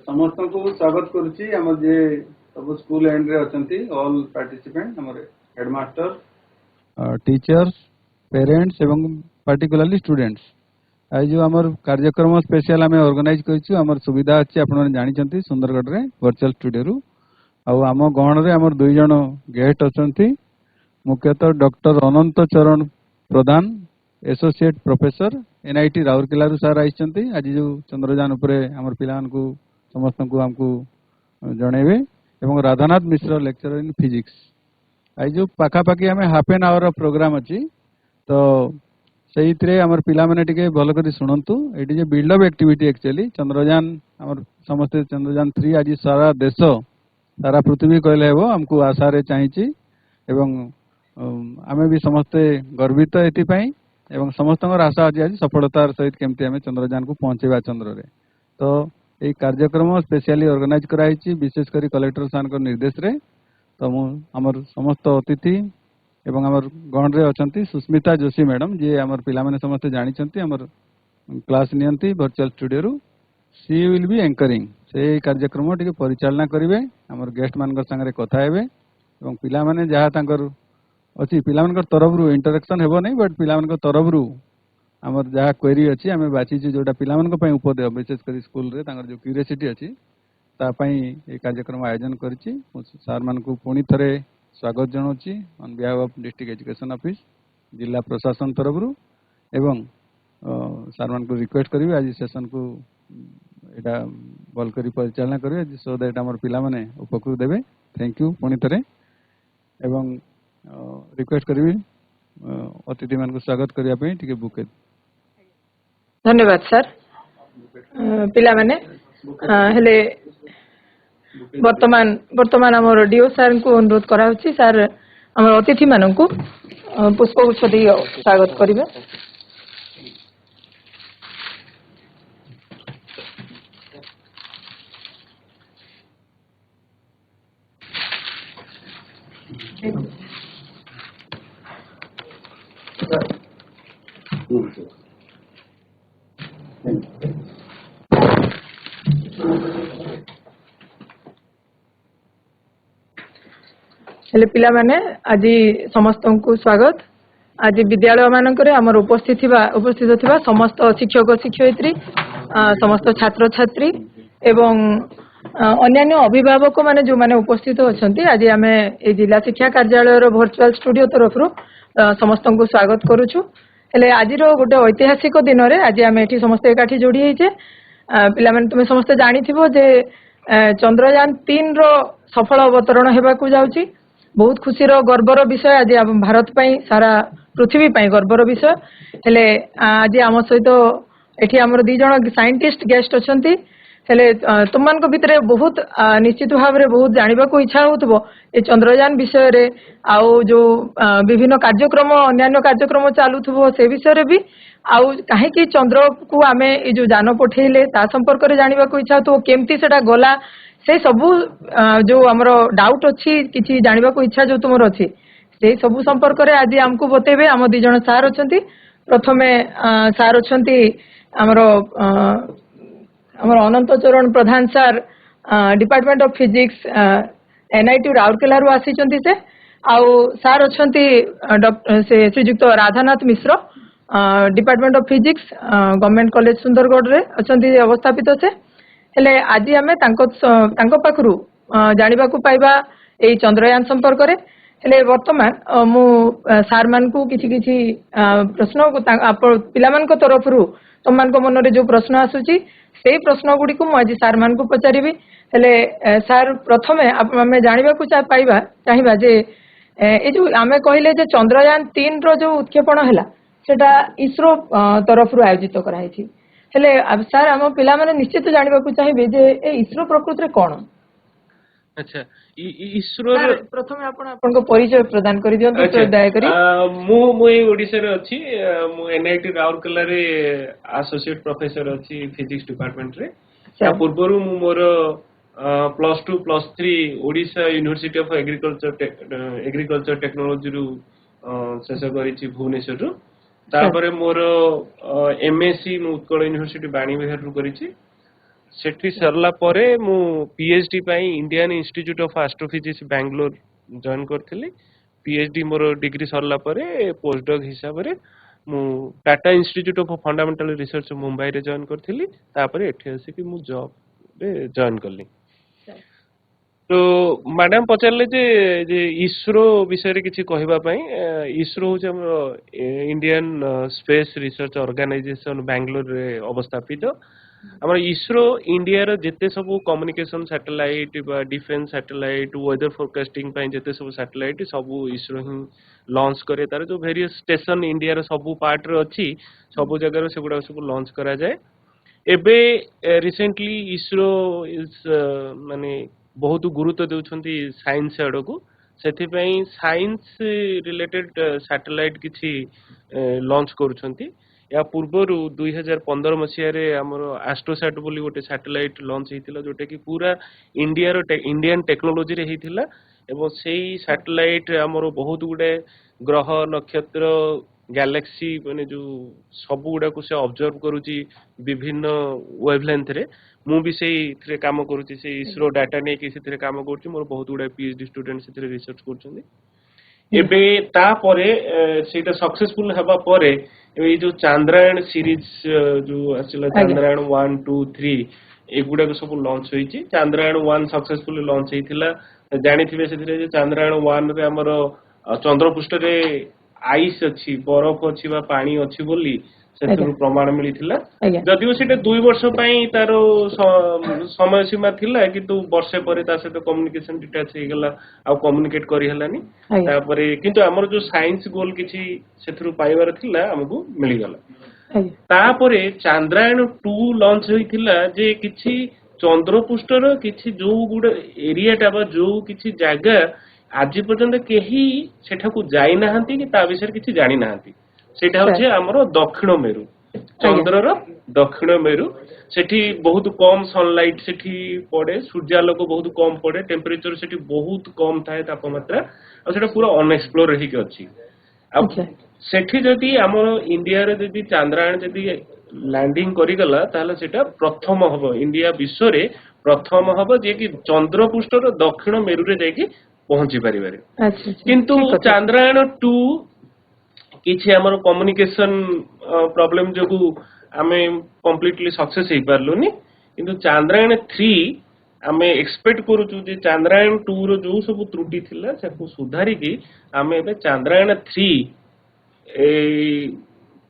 समस्त को स्वागत करुच्ची आम जे सब स्कूल एंड रे अछंती ऑल पार्टिसिपेंट हमरे हेडमास्टर टीचर्स पेरेंट्स एवं पार्टिकुलरली स्टूडेंट्स आज जो आमर कार्यक्रम स्पेशल आम ऑर्गेनाइज करिछु आमर सुविधा अछि आपण जानिछंती सुंदरगढ़ रे वर्चुअल स्टूडियो रु आम गहन रे आमर दुई जण गेस्ट अछंती मुख्यतः डॉक्टर अनंत चरण प्रधान एसोसिएट प्रोफेसर एनआईटी राउरकेला रु सर आइछंती आज जो चंद्रयान उपरे आमर पिलान को समस्त को हमको जणेबे एवं राधानाथ मिश्र लेक्चरर इन फिजिक्स आज जो पाखापाखि आम हाफ एन आवर प्रोग्राम अच्छी तो से आमर पिला माने टिके भल करी शुणु ये जो बिल्डअप एक्टिविटी एक्चुअली चंद्रयान आमर समस्ते चंद्रयान 3 आज सारा देश सारा पृथ्वी कहले हेबो हमको आशा रे चाहिए एवं आमे भी समस्ते गर्वित एथिपाई एवं समस्त आशा अच्छी आज सफलतार सहित केमती आम चंद्रयान को पहुंचेबा चंद्र रे तो ये कार्यक्रम स्पेशली ऑर्गेनाइज कराई विशेषकर कलेक्टर सार निर्देश रे तो आमर समस्त अतिथि एवं आमर गण रे अछंती सुस्मिता जोशी मैडम जी आमर पिला माने समस्त जानिछंती आमर क्लास नियंती वर्चुअल स्टूडियो रु सी विल बी एंकरिंग से कार्यक्रम टिके परिचालना करिवे आमर गेस्ट मानकर संगे कथा हेबे एवं पिला माने जहा तांकर अछि पिला मानकर तरफ रु इंटरेक्शन हेबो नै बट पिला मानकर तरफ रु आमर जहा क्वेरी अछि आमे बाची जोटा पिला मानक पय उपदेय विशेषकर स्कूल रे तांकर जो क्यूरियोसिटी अछि ता पय ए कार्यक्रम आयोजन करछि सर मान को पुणी थरे स्वागत जनाऊँगी on behalf of district education office जिला प्रशासन तरफ रु एवं सर मान को रिक्वेस्ट करी आज सेशन को एटा भल करी परिचालना करिवे सो दैट हमर पिला माने उपकृत देबे थैंक यू पुणी थरे एवं रिक्वेस्ट करी अतिथि मान को स्वागत करिया पे टिके बुके धन्यवाद सर पिला माने हेले वर्तमान आमर डीओ सर को अनुरोध करा सर आमर अतिथि मान को पुष्पगुच्छ दे स्वागत करिवे हेले पिला माने आज समस्त को स्वागत आज विद्यालय मानकरे आमर उपस्थित थिबा समस्त शिक्षक शिक्षयित्री समस्त छात्र छात्री एवं अन्यान्य अभिभावक माने जो माने उपस्थित अछंती आज आमे ए जिला शिक्षा कार्यालय रो वर्चुअल स्टूडियो तरफ रो समस्त को स्वागत करूछु हेले आज रो गोटे ऐतिहासिक दिन रे आज आमे एठी समस्त एकाठी जोड़ी हेचे पिला माने तुमे समस्त जानि थिबो जे चंद्रयान 3 रो सफल अवतरण हेबा को जाउची बहुत खुशीर गर्वर विषय आज भारत पई सारा पृथ्वी पई गर्वर विषय हेले आज आम सहित एठी हमर दी जण साइंटिस्ट गेस्ट अछंती हेले तुमन को भितरे बहुत निश्चित भाव रे बहुत जानिबा को इच्छा होतबो ए चंद्रयान विषय रे आउ जो विभिन्न कार्यक्रम अन्यान्य कार्यक्रम चालुथबो से विषय रे भी आउ काहे कि चंद्र को आमे ए जो जान पठेले ता संपर्क रे जानिबा को इच्छा तो केमती सेटा गला से सबू जो हमरो डाउट अछि किछि जानिबा को इच्छा जो तुमर अछि से सबू संपर्क रे आज हमको बतेबे हम दी जण सार अछंती प्रथमे सार अछंती हमरो हमरो Anant Charan Pradhan sir department of physics NIT Rourkela रु आसीचंती से आउ सार अछंती डॉक्टर से Shriyukta Radhanath Mishra department of physics government college Sundargarh रे अछंती अवस्थापित से हेले आज आमे तांको पाखरु जानिबा को पाइबा ए चंद्रयान संपर्क रे हेले वर्तमान मु सार मान को किछि किछि प्रश्न को पिला मान को तरफ रु तुम मान को मन रे जो प्रश्न आसुची से प्रश्न गुडी को मु आज सार मान को पचारिबी हेले सार प्रथमे आमे जानिबा को पाइबा चाहिबा जे ए जो आमे कहिले जे चंद्रयान 3 रो जो उत्क्षेपण हला सेटा इसरो तरफ रु आयोजित कराई छी हेले अब सर हम पिला माने निश्चित जानिबा को चाहिबे जे ए इसरो प्रकृति रे कोन अच्छा इसरो प्रथमे आपण को परिचय प्रदान करि दियौ तो दया करी मु ए ओडिसा रे अछि मु एनआईटी राउरकेला रे एसोसिएट प्रोफेसर अछि फिजिक्स डिपार्टमेंट रे या पूर्वरु मु मोर +2 +3 Odisha university of agriculture technology रु शेष करिछि भुवनेश्वर रु तापर मोर एमएससी मु उत्कल यूनिवर्सिटी बाणी विहार रु करिछि सेठी सरला परे मु पीएचडी पाई Indian Institute of Astrophysics Bangalore join करथिली। पीएचडी मोर डिग्री सरला परे पोस्टडॉक हिसाब रे मु Tata Institute of Fundamental Research Mumbai रे जॉइन करथिली। तापरे एठी आसी कि मु जॉब रे जॉइन करली। तो मैडम पचारे जे इसरो विषय किसी कहवाई इसरो हूँ आम Indian Space Research Organisation Bangalore रे अवस्थापित। आम इसरो इंडिया जिते सब communication satellite defence satellite weather forecasting जिते सब सैटेलाइट सब इसरो ही लॉन्च करे। तार जो वेरियस स्टेशन इंडिया सब पार्ट रे अच्छी सब जगह से गुड़ा सब लॉन्च करा जाए। एबे रिसेंटली इसरो इज माने बहुत गुरुत्व देउछंती साइंस आड़ को से साइंस रिलेटेड सैटेलाइट किछि लॉन्च करुछंती। या पूर्वर 2015 मसीह आमर एस्ट्रोसैट बोली गोटे सैटेलाइट लॉन्च होता जोटा कि पूरा इंडियन टेक्नोलोजी रे होता एवं से सैटेलाइट आमर बहुत गुड़े ग्रह नक्षत्र गैलेक्सी माने जो सब गुड़ा को से ऑब्जर्व करुची विभिन्न वेवलेंथ रे। मु भी से काम करुची से इसरो डाटा नहीं कि से काम करुची। मोर बहुत गुड़ा पीएचडी स्टूडेंट से रिसर्च करछंदी। एबे ता परे सेटा सक्सेसफुल हबा परे ए जो चंद्रायन सीरीज जो आसिला चंद्रायन 1 2 3 एगुडा को सब लॉन्च होईची। चंद्रायन 1 सक्सेसफुली लॉन्च हेतिला जानिथिबे से चंद्रायन 1 रे हमर चंद्रपृष्ठ रे आइस अच्छी बरफ अच्छी बा पानी अच्छी बोली से प्रमाण मिली जदिव से 2 वर्ष तार समय सीमा थिला किंतु वर्षे पर सहित कम्युनिकेशन डिटेल्स हो गला आ कम्युनिकेट करि हलानी। तापरे किंतु हमर जो साइंस गोल किछि सेथरु पाइबार थिला हमकु मिली गला। तापरे चंद्रायन 2 लॉन्च होइथिला जे किछि चंद्रपृष्ठर किछि जो गुड एरियाटा बा जो किछि जागा आज पर्यंत केही सेठा को जाई नाहंती कि ता विषय किछि जानि नाहंती। सेटा होचे हमर दक्षिण मेरु चंद्रर दक्षिण मेरु। सेठी बहुत कम सनलाइट सेठी पड़े सूर्यालोक बहुत कम पड़े टेम्परेचर सेठी बहुत कम थाए तापमात्रा और सेटा पूरा अनएक्सप्लोर रही के अछि। अब सेठी जदी हमर इंडिया रे जदी चंद्रायन जदी लैंडिंग करि गला ताले सेटा प्रथम हबो इंडिया विश्व रे प्रथम हबो जे कि चंद्रपृष्ठर दक्षिण मेरु रे जाई कि पहुंची परिबारे। किंतु चंद्रायन 2 किछि हमर कम्युनिकेशन प्रॉब्लम जो आमे कंप्लीटली सक्सेस हे पारलुनी। किंतु चंद्रायन 3 आमे एक्सपेक्ट करूछु जे चंद्रायन 2 रो जो सब त्रुटि थिला सेको सुधारी की आमे बे चंद्रायन 3 ए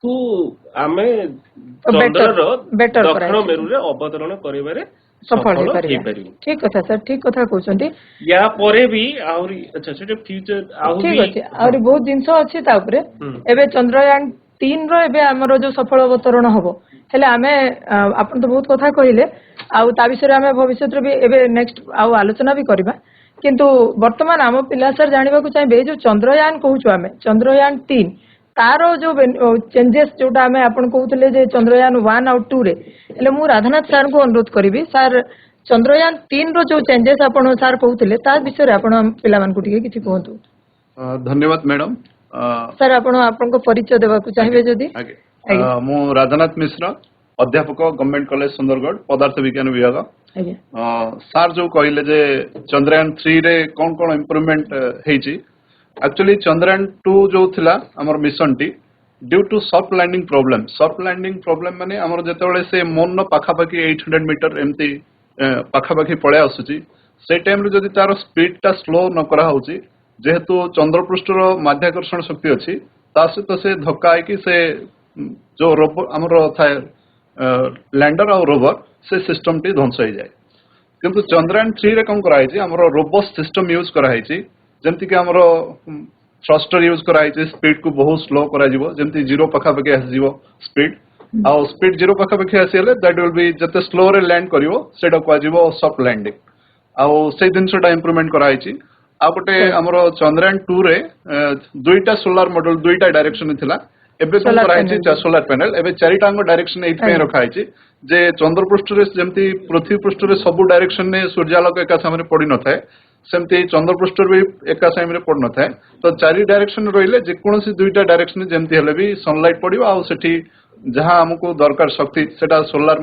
को आमे चंद्रर दक्षिण मेरु रे अवतरण करिबारे सफल हे पारि। ठीक कथा सर ठीक कथा कहउछंती। या परे भी आउरी अच्छा सेटा फ्यूचर आउरी ठीक अछि आउरी बहुत जिंस अछि ता ऊपर एबे चंद्रयान 3 रो एबे हमरो जो सफल अवतरण हबो हेले आमे आपन तो बहुत कथा कहिले आउ ता विषय आमे भविष्य रे भी एबे नेक्स्ट आउ आलोचना भी करबा। किंतु वर्तमान आम पिला सर जानिबा को चाहे जो चंद्रयान कहउछु आमे चंद्रयान 3 तारो जो चेंजेस जोटा आमे आपन कहउतले जे चंद्रयान 1 और 2 रे हेले मु राधानाथ सर को अनुरोध करिवि सर चंद्रयान 3 रो जो चेंजेस आपन सर कहउतले ता विषय आपन पिला मान को टिके किछि कहंतु। धन्यवाद मैडम। सर आपन को परिचय देबा को चाहिबे जदी। मु राधानाथ मिश्र अध्यापक गवर्नमेंट कॉलेज सुंदरगढ़ पदार्थ विज्ञान विभाग। सर जो कहले जे चंद्रयान 3 रे कोन कोन इंप्रूवमेंट हेची एक्चुअली चंद्रयान 2 जो थिला हमर मिशन टी due to soft landing problem माने हमर जेतेबेले से मोन पाखा पाखी 800 मीटर एमती पाखा पाखी पळे आसुची से टाइम रे जदी तार स्पीड ता स्लो न करा होची जेहेतु चंद्रपृष्ठर माध्याकर्षण शक्ति अछि ता सहित से धक्का है कि से जो रोबोट हमर थाए लैंडर और रोवर से सिस्टम टी ध्वंस हो जाए। किंतु चंद्रयान 3 रे कोन करा है हमर रोबोट सिस्टम यूज करा है जमती कि हमर थ्रस्टर यूज करा है स्पीड को बहुत स्लो करा जिवो जमती जीरो पाखा पाखी आस जिवो स्पीड आ स्पीड जीरो पाखा पाखी आसीले दैट विल बी जते स्लो रे लैंड करिवो सेटा को जिवो सॉफ्ट लैंडिंग आ से दिनसटा इंप्रूवमेंट करा है। आ गोटे हमर चंद्रयान 2 रे दुईटा सोलर मॉड्यूल दुईटा डायरेक्शन थिला एबे तो करा है सोलर पैनल एबे चारिटा डायरेक्शन एट पे रखा है जे चंद्रपृष्ठ रे जेमती पृथ्वी पृष्ठ रे सब डायरेक्शन ने सूर्यालोक एका सामने पड़ी न थाए सेमती चंद्रपृष्ठ भी एका साइम रे पड़ न थाए तो चारि डायरेक्शन रहिले जे कोनोसी दुईटा डायरेक्शन जेमती हेले भी सनलाइट पड़िबो आ सेठी जहां हमको दरकार शक्ति सेटा सोलर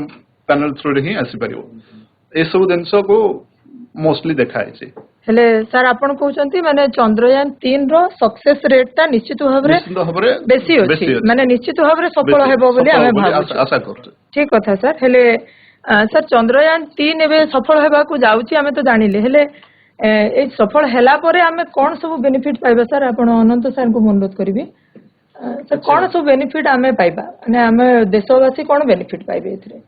पैनल थ्रू रे ही आसी परियो ए सब जिनस को मोस्टली देखा है हेले सर आपण कहउचंती माने चंद्रयान 3 रो सक्सेस रेट ता निश्चित भाबरे बेसी अछि माने निश्चित भाबरे सफल हेबो बोली हमें भाबु आशा करते ठीक कथा सर हेले सर चंद्रयान 3 एबे सफल हेबा को जाउची हमें तो जानिले हेले ए सफल हेला परे हमें कोन सब बेनिफिट पाइबा सर आपण अनंत सर को अनुरोध करबी सर कोन सब बेनिफिट हमें पाइबा माने हमें देशवासी कोन बेनिफिट पाइबे एथरे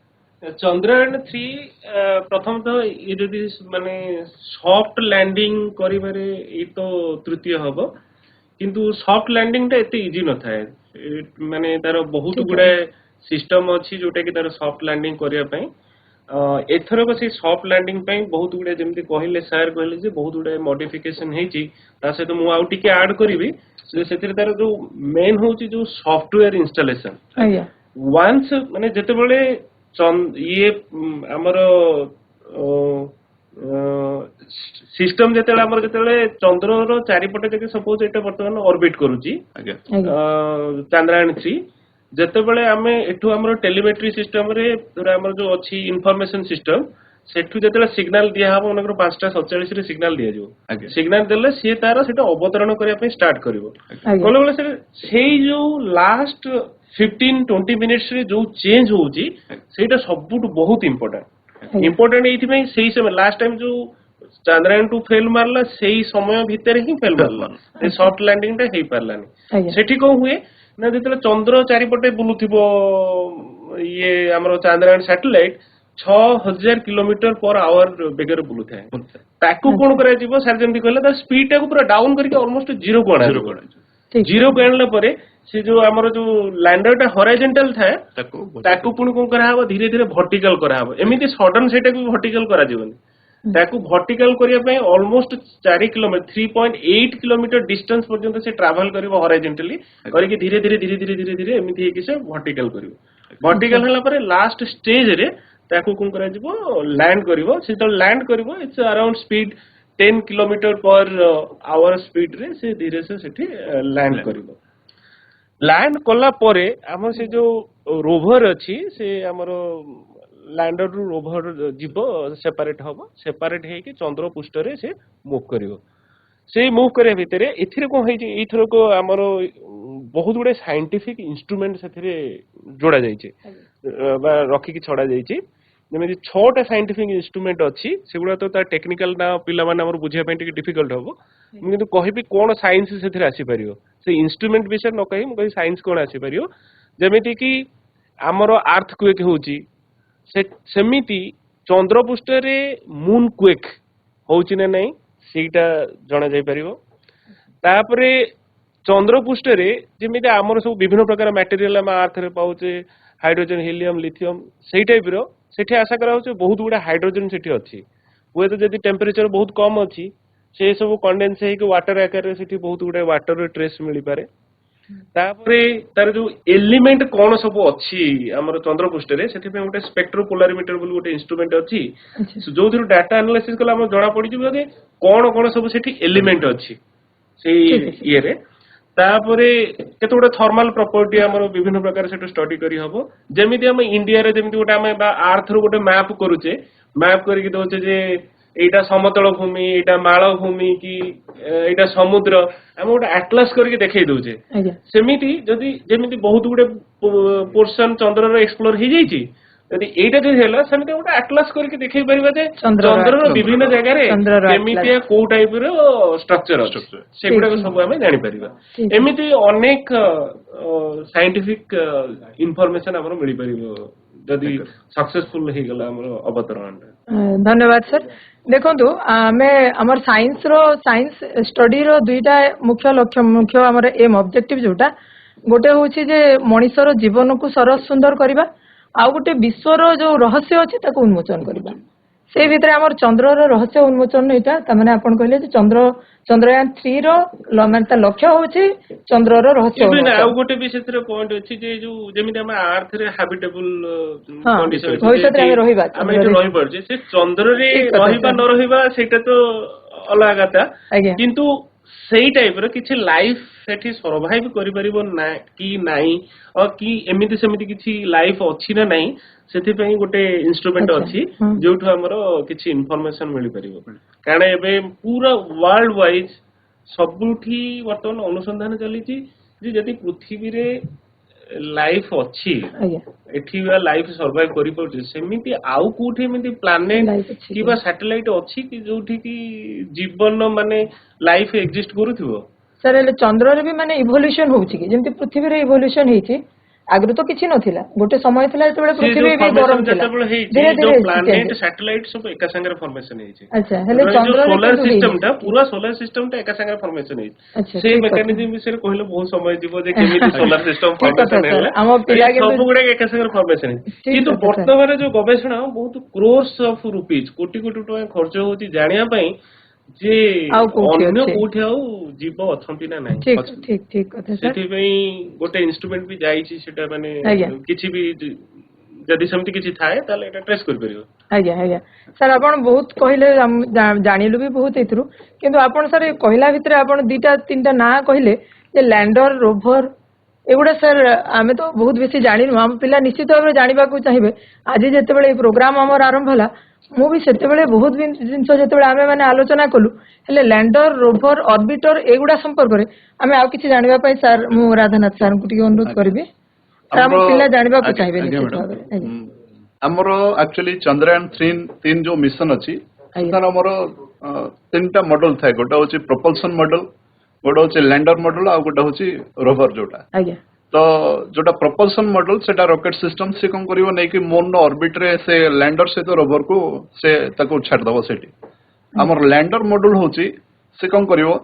चंद्रयान 3 प्रथम तो ये जदि माने सॉफ्ट लैंडिंग करिबारे ई तो तृतीय हबो किंतु सॉफ्ट लैंडिंग ता एते इजी न थाए माने तार बहुत गुडा सिस्टम अछि जोटा कि तार सॉफ्ट लैंडिंग करिया पई एथर को से सॉफ्ट लैंडिंग पई बहुत गुडा जेमति कहिले सर कहले जे बहुत गुडा मॉडिफिकेशन हेची ता से तो मु आउ टिके ऐड करिवि सेतिर तार जो मेन होची जो सॉफ्टवेयर इंस्टॉलेशन आया वंस माने जते बेले ये आमर सिस्टम जेतेले आमर जेतेले चंद्र रो चारिपटे जके सपोज एटा वर्तमान ऑर्बिट करूची चंद्रयान 3 जेते बेले आमे एठू आमर टेलीमेट्री सिस्टम रे आमर जो अछि इंफॉर्मेशन सिस्टम सेठू जेतेले सिग्नल दिया हबो उनकर 5:47 रे सिग्नल दिया जो सिग्नल देले से तार सेटा अवतरण करिया पे स्टार्ट करिवो कोले बेले सेई जो लास्ट 15-20 मिनिट्स रे जो चेंज होउची सेटा सबुट बहुत इंपोर्टेंट एथि सेही समय लास्ट टाइम जो चंद्रयान 2 फेल मारला सेही समय भितर ही फेल मारला ए सॉफ्ट लैंडिंग ता हेई पारलानी सेठी को हुए ना जेतले चंद्र चारिपटे बुलुथिबो ये हमरो Chandrayaan satellite 6000 kilometre per hour बेगर बुलु थाए ताकू कोन करा जीवो सर जेंति कहले ता स्पीड टा को पूरा डाउन करके ऑलमोस्ट जीरो को आणला परे से जो हमरो जो लैंडर टा हॉरिजॉन्टल थाए ताकू पुणी कोन करा हबो धीरे धीरे वर्टिकल करा हबो एमिति सडन सेटा को वर्टिकल करा जीवनी ताकू वर्टिकल करिया पई ऑलमोस्ट 4 किलोमीटर 3.8 किलोमीटर डिस्टेंस पर्यंत से ट्रैवल करिवो हॉरिजॉन्टली करके धीरे धीरे एमिति हेकि से वर्टिकल करिवो वर्टिकल हला परे लास्ट स्टेज रे ताकू कोन करा जीवो लैंड करिवो से तो लैंड करिवो it's around speed 10 kilometre per hour speed रे से धीरे से सेठी लैंड करिवो लैंड कला परे हमर से जो रोवर अछि से हमर लैंडर रु रोवर जीवो सेपरेट हबो सेपरेट हे कि चंद्र पृष्ठ रे से मूव करिवो से मूव करे भितरे एथिरे को हे जे इथरो को हमर बहुत गुडे साइंटिफिक इंस्ट्रूमेंट सेथिरे जोड़ा जाई छै बा रखी की छड़ा जाई छै जेमे 6टा साइंटिफिक इंस्ट्रूमेंट अछि सेगुडा तो ता टेक्निकल ना पिला माने हमर बुझिया पे टिके डिफिकल्ट हबो किंतु कहबी कोन साइंस सेथिरे आसी परियो से इंस्ट्रूमेंट विषय न कहि म साइंस कोन आसी परियो जेमिति कि हमर अर्थ क्वेक होउची सेमिति चंद्र पृष्ठ रे मून क्वेक होउची ना नहीं सेटा जणा जाई परियो तापरे चंद्र पृष्ठ रे जेमिति हमर सब विभिन्न प्रकार मटेरियल हम अर्थ रे पाउचे हाइड्रोजन हीलियम लिथियम सेई टाइप रो सेठी आशा करा होचे बहुत गुडा हाइड्रोजन सेठी अछि होय तो जदी टेंपरेचर बहुत कम अछि से सब कंडेंस हे कि वाटर आकार रे सेठी बहुत गुडा वाटर रे ट्रेस मिली पारे तापरे तार जो एलिमेंट कोन सब अछि हमर चंद्र पृष्ठ रे सेठी पे गोटे स्पेक्ट्रोपोलारिमीटर बोली गोटे इंस्ट्रूमेंट अछि जो थ्रू डाटा एनालिसिस कला हम जणा पड़ी जे कोन कोन सब सेठी एलिमेंट अछि सेई ये रे तापरे केते गोटे थर्मल प्रॉपर्टी हमर विभिन्न प्रकार सेटु स्टडी करी हबो जेमिति हम इंडिया रे जेमिति गोटे हम अर्थ रो गोटे मैप करूचे मैप करके दोचे जे एटा समतल भूमि एटा माळ भूमि की एटा समुद्र हम गोटे एटलस करके देखै दोचे सेमिति जदी जेमिति बहुत गुडे पोर्शन चंद्र रो एक्सप्लोर हे जाई छी यदि एटा जे हेला सेमिति गोटे एटलस करके देखै परिबा जे चंद्र रो विभिन्न जगह रे केमिति को टाइप रो स्ट्रक्चर अछि सेगुडा को सब हम जानि परिबा एमिति अनेक साइंटिफिक इंफॉर्मेशन हमर मिली परिबो जदी सक्सेसफुल हे गेला हमर अवतरण धन्यवाद सर देखंतु हमें हमर साइंस स्टडी रो दुईटा मुख्य लक्ष्य मुख्य हमर एम ऑब्जेक्टिव जोटा गोटे होछि जे मनुष्यर जीवन को सरस सुंदर करबा आ गोटे विश्वर जो रहस्य अछि ताको उन्मोचन करबा से भितर हमर चंद्र रो रहस्य उन्मोचन एटा त माने आपण कहले जे चंद्रयान 3 रो माने लक्ष्य होछि चंद्र रो रहस्य उन्मोचन आ गोटे विशेष पॉइंट अछि जे जो जेमिति हम अर्थ रे हैबिटेबल कंडीशन भविष्य रे रहिबा हम एतो रहि पड़जे से चंद्र रे रहिबा न रहिबा सेटा तो अलग कथा किंतु सेई टाइप रो किछि लाइफ सेठी सर्वाइव करि परिबो ना कि नाही और कि एमिति सेमिति किछि लाइफ अछि ना नाही सेथि पई गोटे इंस्ट्रूमेंट अच्छा, अछि हाँ। जोठु हमरो किछि इन्फॉर्मेशन मिलि परिबो कारण एबे पूरा वर्ल्ड वाइज सबुठी वर्तमान अनुसंधान चली जे जदि पृथ्वी रे लाइफ अछि ଆଜ୍ଞା एठी लाइफ सर्वाइव करि पड़छि सेमिति आउ कोठी एमिति प्लैनेट Life ଅଛି किबा सैटेलाइट अछि कि जोठी कि जीवन माने लाइफ एग्जिस्ट करूथिबो ସାର୍ ହେଲେ ଚନ୍ଦ୍ରରେ ବି ମାନେ ଇଭଲ୍ୟୁସନ ହଉଛି କି ଯେମିତି ପୃଥିବୀରେ ଇଭଲ୍ୟୁସନ ହେଇଛି ଆଗରୁ ତ କିଛି ନଥିଲା ଗୋଟେ ସମୟ ଥିଲା ଯେତେବେଳେ से ପୃଥିବୀ जो ବି ଗରମ फॉर्मेशन ଥିଲା ଯେତେବେଳେ ହେଇଛି ଧୀରେ जो ଧୀରେ ପ୍ଲାନେଟ change। सैटेलाइट सब एका संगे फॉर्मेशन ହେଇଛି ଆଚ୍ଛା ହେଲେ जो ଚନ୍ଦ୍ରରେ सोलर କିନ୍ତୁ सिस्टम ହେଇନି। टा पूरा सोलर सिस्टम टा एका संगे फॉर्मेशन ହେଇଛି ଆଚ୍ଛା, से ଠିକ କଥା। मेकानिज्म विषय कहले बहुत समय जीव जे केमिति सोलर सिस्टम ଠିକ କଥା, फॉर्मेशन sir। ହେଲା ଆମ ପିଲା କିନ୍ତୁ- सब गुडा एका संगे फॉर्मेशन ଠିକ କିନ୍ତୁ କଥା, sir। ବର୍ତ୍ତମାନ जो गवेषणा बहुत क्रोर्स ऑफ रुपीज कोटी कोटी टका खर्च होती जानिया ପାଇଁ जे ଆଉ କୋଉଠି ଅନ୍ୟ ଅଛି? କୋଉଠି ଆଉ ଜୀବ ଅଛନ୍ତି ନା ନାହିଁ ଠିକ ଠିକ ଠିକ କଥା ସାର୍ ସେଥିପାଇଁ ଗୋଟେ ଇନଷ୍ଟ୍ରୁମେଣ୍ଟ ବି ଯାଇଛି ସେଟା ମାନେ ଆଜ୍ଞା। କିଛି ବି ଯଦି ସେମିତି କିଛି ଥାଏ ତାହେଲେ ଏଟା ଟ୍ରେସ୍ କରିପାରିବ ଆଜ୍ଞା ଆଜ୍ଞା ସାର୍ ଆପଣ ବହୁତ କହିଲେ ଜାଣିଲୁ ବି ବହୁତ ଏଥିରୁ କିନ୍ତୁ ଆପଣ ସାର୍ ଏ କହିଲା ଭିତରେ ଆପଣ ଦିଟା ତିନିଟା ନାଁ କହିଲେ ଯେ ଲ୍ୟାଣ୍ଡର ରୋଭର ଏଗୁଡ଼ା ସାର୍ ଆମେ ତ ବହୁତ ବେଶୀ ଜାଣିନୁ ଆମ ପିଲା ନିଶ୍ଚିତ ଭାବରେ ଜାଣିବାକୁ ଚାହିଁବେ ଆଜି ଯେତେବେଳେ ଏଇ ପ୍ରୋଗ୍ରାମ ଆମର ଆରମ୍ଭ ହେଲା ମୁଁ ବି ସେତେବେଳେ ବହୁତ ଜିନିଷ ଯେତେବେଳେ ଆମେ ମାନେ ଆଲୋଚନା କଲୁ ହେଲେ ଲ୍ୟାଣ୍ଡର ରୋଭର ଅର୍ବିଟର ଏଗୁଡ଼ା ସମ୍ପର୍କରେ ଆମେ ଆଉ କିଛି ଜାଣିବା ପାଇଁ ସାର୍ ମୁଁ ରାଧାନାଥ ସାର୍ଙ୍କୁ ଟିକେ ଅନୁରୋଧ କରିବି ସାର୍ ଆମ ପିଲା ଜାଣିବାକୁ ଚାହିଁବେ ନିଶ୍ଚିତ ଭାବରେ ଆଜ୍ଞା ଆମର ଆକ୍ଚୁଆଲି ଚନ୍ଦ୍ରୟାନ 3 जो मिशन अछि ତାର ଆମର ତିନିଟା ମଡେଲ ଥାଏ ଗୋଟେ ହଉଛି propulsion ମଡେଲ ଗୋଟେ ହଉଛି ଲ୍ୟାଣ୍ଡର ମଡେଲ ଆଉ ଗୋଟେ ହଉଛି ରୋଭର ଯୋଟା ଆଜ୍ଞା तो जोटा propulsion मॉडल सेटा रॉकेट सिस्टम से कौन करिवो नै कि मून नो ऑर्बिट रे से लैंडर से तो रोवर को से ताको छाड़ दबो सेठी हमर लैंडर मॉडल होची से कौन करिवो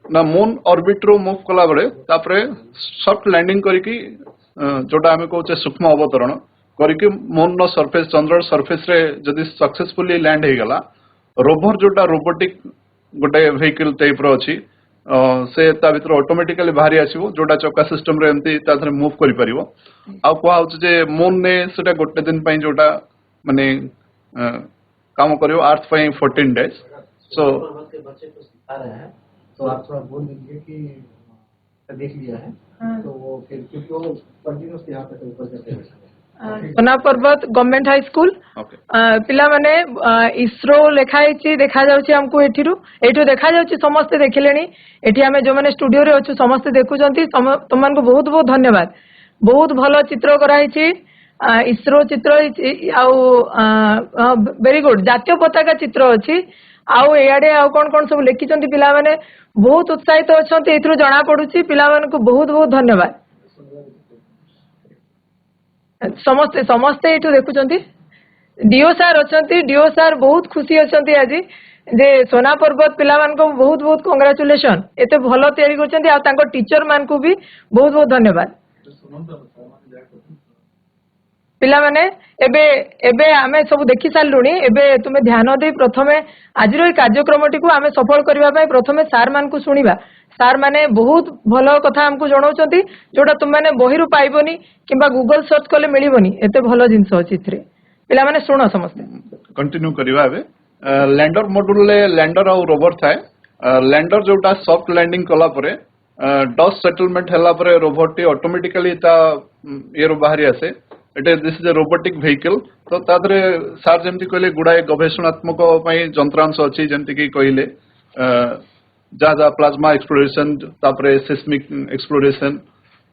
ना मून ऑर्बिट रो मूव कला बळे तापरे सॉफ्ट लैंडिंग करी कि जोटा हमें कहउचे सूक्ष्म अवतरण करी कि मून नो सरफेस चंद्र सरफेस रे जदी सक्सेसफुली लैंड हे गला रोवर जोटा रोबोटिक गोटे व्हीकल टाइप रो अछि से ता भीतर ऑटोमेटिकली बाहरी आसीबो जोटा चक्का सिस्टम रे एमती ता थरे मूव करि परिबो आ को आउछ जे मून ने सेटा गोटे दिन पई जोटा माने काम करियो अर्थ पई 14 डेज सो के बच्चे को सिखा रहे हैं तो आप थोड़ा बोल दीजिए कि देख लिया है तो वो फिर क्योंकि वो कंटिन्यूअसली यहाँ पे ऊपर जाते हैं सोना पर्वत गवर्नमेंट हाई स्कूल ओके पिला माने इसरो लेखा ହେଇଛି ଦେଖା ଯାଉଛି ଆମକୁ ଏଠୁ ଦେଖା ଯାଉଛି ସମସ୍ତେ ଦେଖିଲେଣି ଏଠି ଆମେ ଯୋଉ ମାନେ ସ୍ଟୁଡିଓ ରେ ଅଛୁ ସମସ୍ତେ ଦେଖୁଛନ୍ତି ତମମାନଙ୍କୁ ବହୁତ ବହୁତ ଧନ୍ୟବାଦ ବହୁତ ଭଲ ଚିତ୍ର କରାହେଇଛି इसरो चित्र ଆଉ ଭେରି ଗୁଡ୍ ଜାତୀୟ ପତାକା ଚିତ୍ର ଅଛି ଆଉ ଏଆଡେ ଆଉ କଣ କଣ ସବୁ ଲେଖିଛନ୍ତି ପିଲାମାନେ ବହୁତ ଉତ୍ସାହିତ ଅଛନ୍ତି ଏଥିରୁ ଜଣା ପଡୁଛି ପିଲାମାନଙ୍କୁ ବହୁତ ବହୁତ ଧନ୍ୟବାଦ ସମସ୍ତେ ସମସ୍ତେ ଏଠୁ ଦେଖୁଛନ୍ତି ଡିଓ ସାର୍ ଅଛନ୍ତି ଡିଓ ସାର୍ ବହୁତ ଖୁସି ଅଛନ୍ତି ଆଜି ଯେ सोना पर्वत ପିଲାମାନଙ୍କୁ ବହୁତ ବହୁତ କଂଗ୍ରାଚୁଲେସନ ଏତେ ଭଲ ତିଆରି କରୁଛନ୍ତି ଆଉ ତାଙ୍କ ଟିଚର ମାନଙ୍କୁ ବି ବହୁତ ବହୁତ ଧନ୍ୟବାଦ ପିଲାମାନେ ଏବେ ଏବେ ଆମେ ସବୁ ଦେଖି ସାରିଲୁଣି ଏବେ ତୁମେ ଧ୍ୟାନ ଦେଇ ପ୍ରଥମେ ଆଜିର ଏହି କାର୍ଯ୍ୟକ୍ରମଟିକୁ ଆମେ ସଫଳ କରିବା ପାଇଁ ପ୍ରଥମେ ସାର୍ ମାନଙ୍କୁ ଶୁଣିବା ସାର୍ ମାନେ ବହୁତ ଭଲ କଥା ଆମକୁ ଜଣାଉଛନ୍ତି ଯୋଉଟା ତୁମମାନେ ବହିରୁ ପାଇବନି କିମ୍ବା ଗୁଗଲ ସର୍ଚ୍ଚ କଲେ ମିଳିବନି ଏତେ ଭଲ ଜିନିଷ ଅଛି ଏଥିରେ ପିଲାମାନେ ଶୁଣ ସମସ୍ତେ कंटिन्यू करिवा एबे लैंडर मॉड्यूल ले लैंडर और रोवर थाए लैंडर जोटा सॉफ्ट लैंडिंग कला परे डस्ट सेटलमेंट हला परे रोबोट टी ऑटोमेटिकली ता एरो बाहरी आसे it is this is a robotic vehicle तो तादरे सार जेमति कहले गुडाए गवेषणात्मक पई यंत्रांश अछि जेमति कि कहले जा प्लाज्मा एक्सप्लोरेशन तापरे सिस्मिक एक्सप्लोरेशन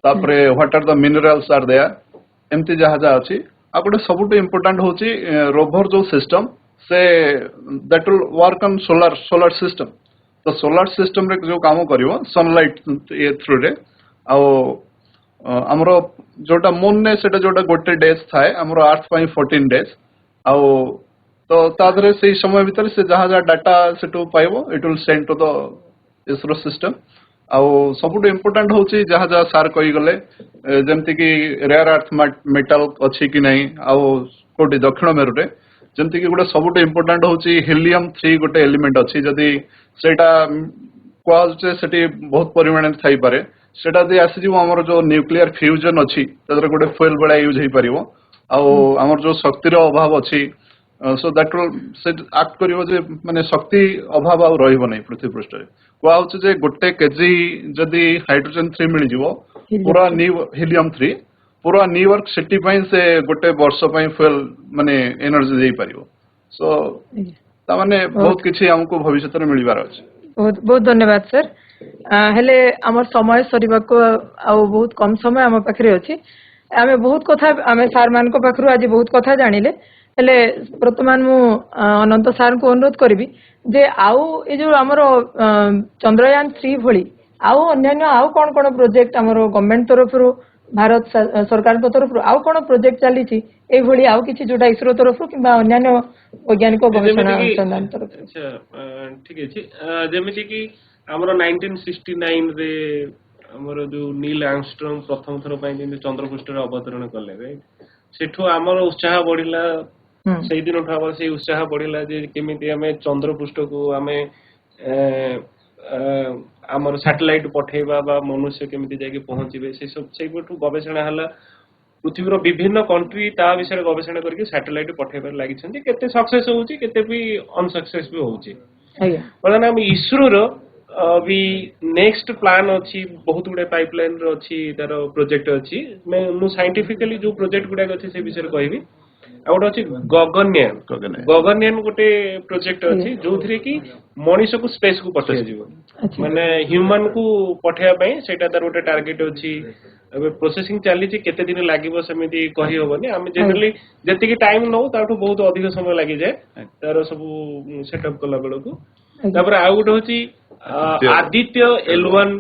तापरे what are the minerals are there एमति जा अछि आ गोटे सबुठु इंपोर्टेंट होची रोवर जो सिस्टम से that will work on solar system तो सोलर सिस्टम रे जो काम करिवो सनलाइट ए थ्रू रे आ हमरो जोटा मून ने सेटा जोटा गोटे डेज थाए हमरो अर्थ पई 14 डेज आ तो तादरे से समय भीतर से जहा डाटा सेटू पाइबो it will send to the ISRO system आ सबुठु इंपोर्टेंट होची जहा सार कहि गले जेमति कि रेयर अर्थ मेटल अछि कि नहीं आ कोटी दक्षिण मेरु रे जेमति कि गोटे सबुठु इंपोर्टेंट होची हीलियम 3 गोटे एलिमेंट अछि जदी सेटा क्वाज सेटी बहुत परिमाण थाई पारे सेटा दे आसी जीवो हमर जो न्यूक्लियर फ्यूजन अछि तदर गोटे फ्यूल बडा यूज हेई परिवो आ हमर जो शक्तिर अभाव अछि सो दैट विल से एक्ट करिवो जे माने शक्ति अभाव आ रहइबो नै पृथ्वी पृष्ठ रे कोआ होछ जे गोटे केजी जदी हाइड्रोजन 3 मिल जिवो पूरा न्यू हीलियम 3 पूरा न्यूयॉर्क सिटी पई से गोटे वर्ष पई फ्यूल माने एनर्जी देई परिवो सो ता माने बहुत किछि हमको भविष्य रे मिलिबार अछि बहुत बहुत धन्यवाद सर हेले हमर समय सरीबा को आ बहुत कम समय हम पाखरे अछि आमे बहुत कथा आमे सार मान को पाखरु आज बहुत कथा जानिले हेले वर्तमान मु अनंत सार को अनुरोध करबी जे आउ ए जो हमर चंद्रयान 3 भली आउ अन्य आउ कोन कोन प्रोजेक्ट हमर गवर्नमेंट तरफ भारत सरकार तरफ आउ कोन प्रोजेक्ट चली छी ए भली आउ किछि जोटा इसरो तरफ किबा अन्य वैज्ञानिक गवेषणा अनुसंधान तरफ अच्छा ठीक अछि जेमिति कि हमर 1969 रे हमर जो नील आर्मस्ट्रॉन्ग प्रथम थर पई जे चंद्र पृष्ठ रे अवतरण करले राइट सेठो हमर उत्साह बढ़िला सेहि दिन उठावर से उत्साह बढ़िला जे केमिति हमें चंद्र पृष्ठ को हमें हमर सैटेलाइट पठेबा बा मनुष्य केमिति जाके पहुंचीबे से सब सेबठु गवेषणा हला पृथ्वीर विभिन्न कंट्री ता विषय गवेषणा करके सैटेलाइट पठेबार लागि छथि केते सक्सेस होउची केते भी अनसक्सेस भी होउची आज्ञा बरना हम इसरो रो अभी नेक्स्ट प्लान अछि बहुत गुडे पाइपलाइन रो अछि तार प्रोजेक्ट अछि मैं साइंटिफिकली जो प्रोजेक्ट गुडा अछि से विषय कहबी आउट अछि गगनयान गोटे प्रोजेक्ट अछि जोथरे कि मनुष्य को स्पेस को पठा जिवो माने ह्यूमन को पठेया पई सेटा तार गोटे टार्गेट अछि अब प्रोसेसिंग चली छी केते दिन लागिवो समिति कहि होबनी हम जनरली जति कि टाइम नो ताठो बहुत अधिक समय लागि जाय तार सब सेटअप कला बेलो को तापर आ गोटे अछि आदित्य L1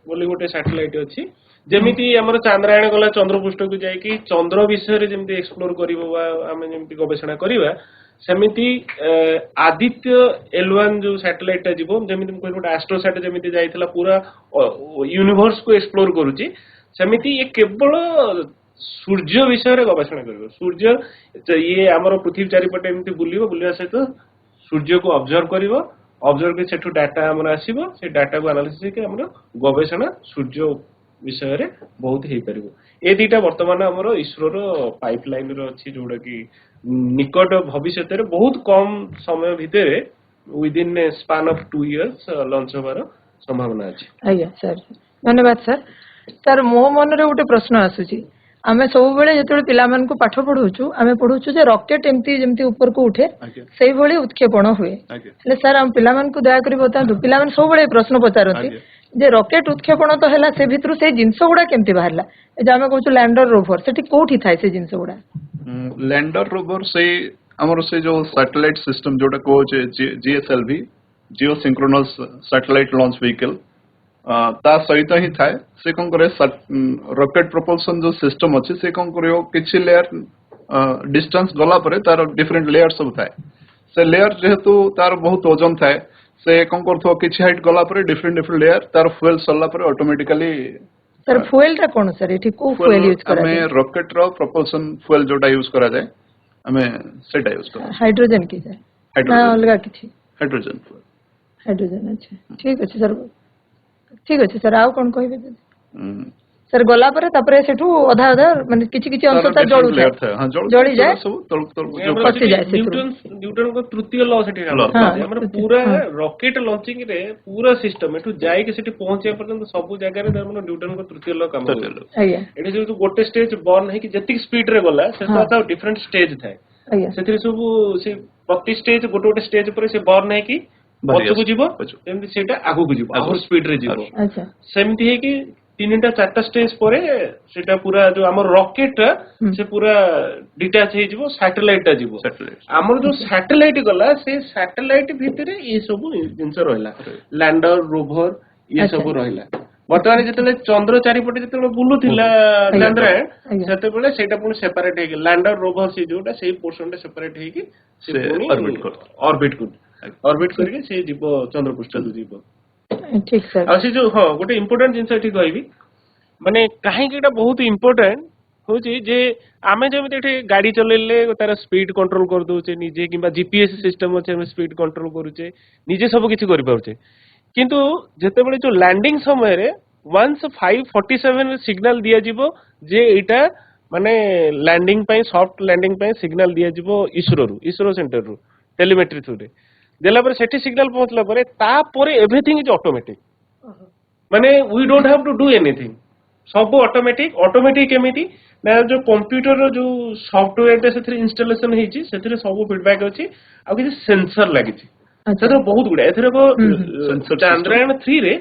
बोली गोटे सैटेलाइट अछि जेमिति हमर चंद्रायन गला चंद्रपृष्ठ को जाय कि चंद्र विषय रे जेमिति एक्सप्लोर करिवो बा हम जेमिति गवेषणा करिवा सेमिति आदित्य L1 जो सैटेलाइट जीवो जेमिति कोइ गोटे एस्ट्रोसैट जेमिति जायथिला पूरा यूनिवर्स को एक्सप्लोर करूची सेमिति ये केवल सूर्य विषय रे गवेषणा करिवो सूर्य ये हमर पृथ्वी चारिपटे एमिति बुलिवा सहित सूर्य को ऑब्जर्व करिवो ऑब्जर्व के सेठु डाटा हमर आसीबो से डाटा को एनालिसिस के हमर गवेषणा सूर्य विषय रे बहुत हे परिबो ए दीटा वर्तमान हमर इसरो रो पाइपलाइन रो अछि जोडा कि निकट भविष्य रे बहुत कम समय भितरे with in span of 2 years launch होबार संभावना अछि आज्ञा सर धन्यवाद सर सर मो मन रे गोटे प्रश्न आसुची आमे सब बेले जेतोले पिला मान को पाठ पढौछु आमे पढौछु जे रॉकेट एमती जेमती ऊपर को उठे सेही भली उत्क्षेपण हुए ले सर हम पिला मान को दया करी बतांतु पिला मान सब बेले प्रश्न पचारती जे रॉकेट उत्क्षेपण तो हैला से भितरु से जिंस गुडा केमती बाहरला ए जे आमे कहछु लैंडर रोवर सेठी कोठी थाय से जिंस गुडा लैंडर रोवर से हमर से जो सैटेलाइट सिस्टम जोटा को GSLV जियो सिंक्रोनस सैटेलाइट लॉन्च व्हीकल ता सहित ही थाए से कोन करे रॉकेट प्रोपल्शन जो सिस्टम अछि से कोन करियो किछि लेयर डिस्टेंस गला परे तार डिफरेंट लेयर्स सब थाए से लेयर जेहेतु तार बहुत वजन थाए से कोन करथो किछि हाइट गला परे डिफरेंट लेयर तार फ्यूल सल्ला परे ऑटोमेटिकली सर फ्यूल टा कोन सर एठी को फ्यूल यूज करा हमें रॉकेट रो प्रोपल्शन फ्यूल जोटा यूज करा जाय हमें सेटा यूज करा हाइड्रोजन की जाय हाइड्रोजन अलगा किछि हाइड्रोजन फ्यूल हाइड्रोजन अच्छा ठीक अछि सर ठीक अछि सर आउ कोन कहबे सर गला परे तापरे सेठू आधा आधा माने किछि किछि अंश ता जळू हां जळी जाय सब तळ तळ पसी जाय न्यूटन को तृतीय लॉ सेठी हमर पूरा रॉकेट लॉन्चिंग रे पूरा सिस्टम एठू जाय के सेठी पहुंचे पर्यंत सब जगह रे हमर न्यूटन को तृतीय लॉ काम आज्ञा एठी जो गोटे स्टेज बर्न है कि जति स्पीड रे गला से ता डिफरेंट स्टेज थाए आज्ञा सेठी सब से प्रति स्टेज गोटे गोटे स्टेज पर से बर्न है कि पछकु जीवो एमति सेटा आगु को जीवो और स्पीड रे जीवो अच्छा सेमति है कि 3टा 4टा स्टेज परे सेटा पूरा जो हमर रॉकेट से पूरा डिटैच हे जीवो सैटेलाइट टा जीवो हमर जो सैटेलाइट गला से सैटेलाइट भितरे ये सब जिंस रहला लैंडर रोवर ये सब रहला वर्तमान जेतले चंद्र चारिपटे जेतले बुलुथिला चंद्रयान सेते बेले सेटा पुनी सेपरेट हे के लैंडर रोवर से जोटा सेही पोर्शन टा सेपरेट हे कि से ऑर्बिट करके से जीवो चंद्र पृष्ठ जीवो ठीक सर आ से जो हां गोटे इंपोर्टेंट जिंस एठी कहबी माने काहे कि एटा बहुत इंपोर्टेंट होची जे आमे जेमिति एठी गाड़ी चलेले तार स्पीड कंट्रोल कर दोचे निजे किबा जीपीएस सिस्टम अछि हम स्पीड कंट्रोल करूचे निजे सब किछि करि पाउचे किंतु जेते बेले जो लैंडिंग समय रे वंस 547 सिग्नल दिया जीवो जे एटा माने लैंडिंग पे सॉफ्ट लैंडिंग पे सिग्नल दिया जिवो इसरो सेंटर रु टेलीमेट्री थ्रू रे देला पर सेठी सिग्नल पहुंचला पर ता परे एवरीथिंग इज ऑटोमेटिक माने we don't have to do anything सब ऑटोमेटिक केमिति ना जो कंप्यूटर रो जो सॉफ्टवेयर दे सेथि इंस्टॉलेशन हेची सेथि सब फीडबैक अछि आ कि सेंसर लागि छी सेथि बहुत गुडा एथरे को चंद्रयान 3 रे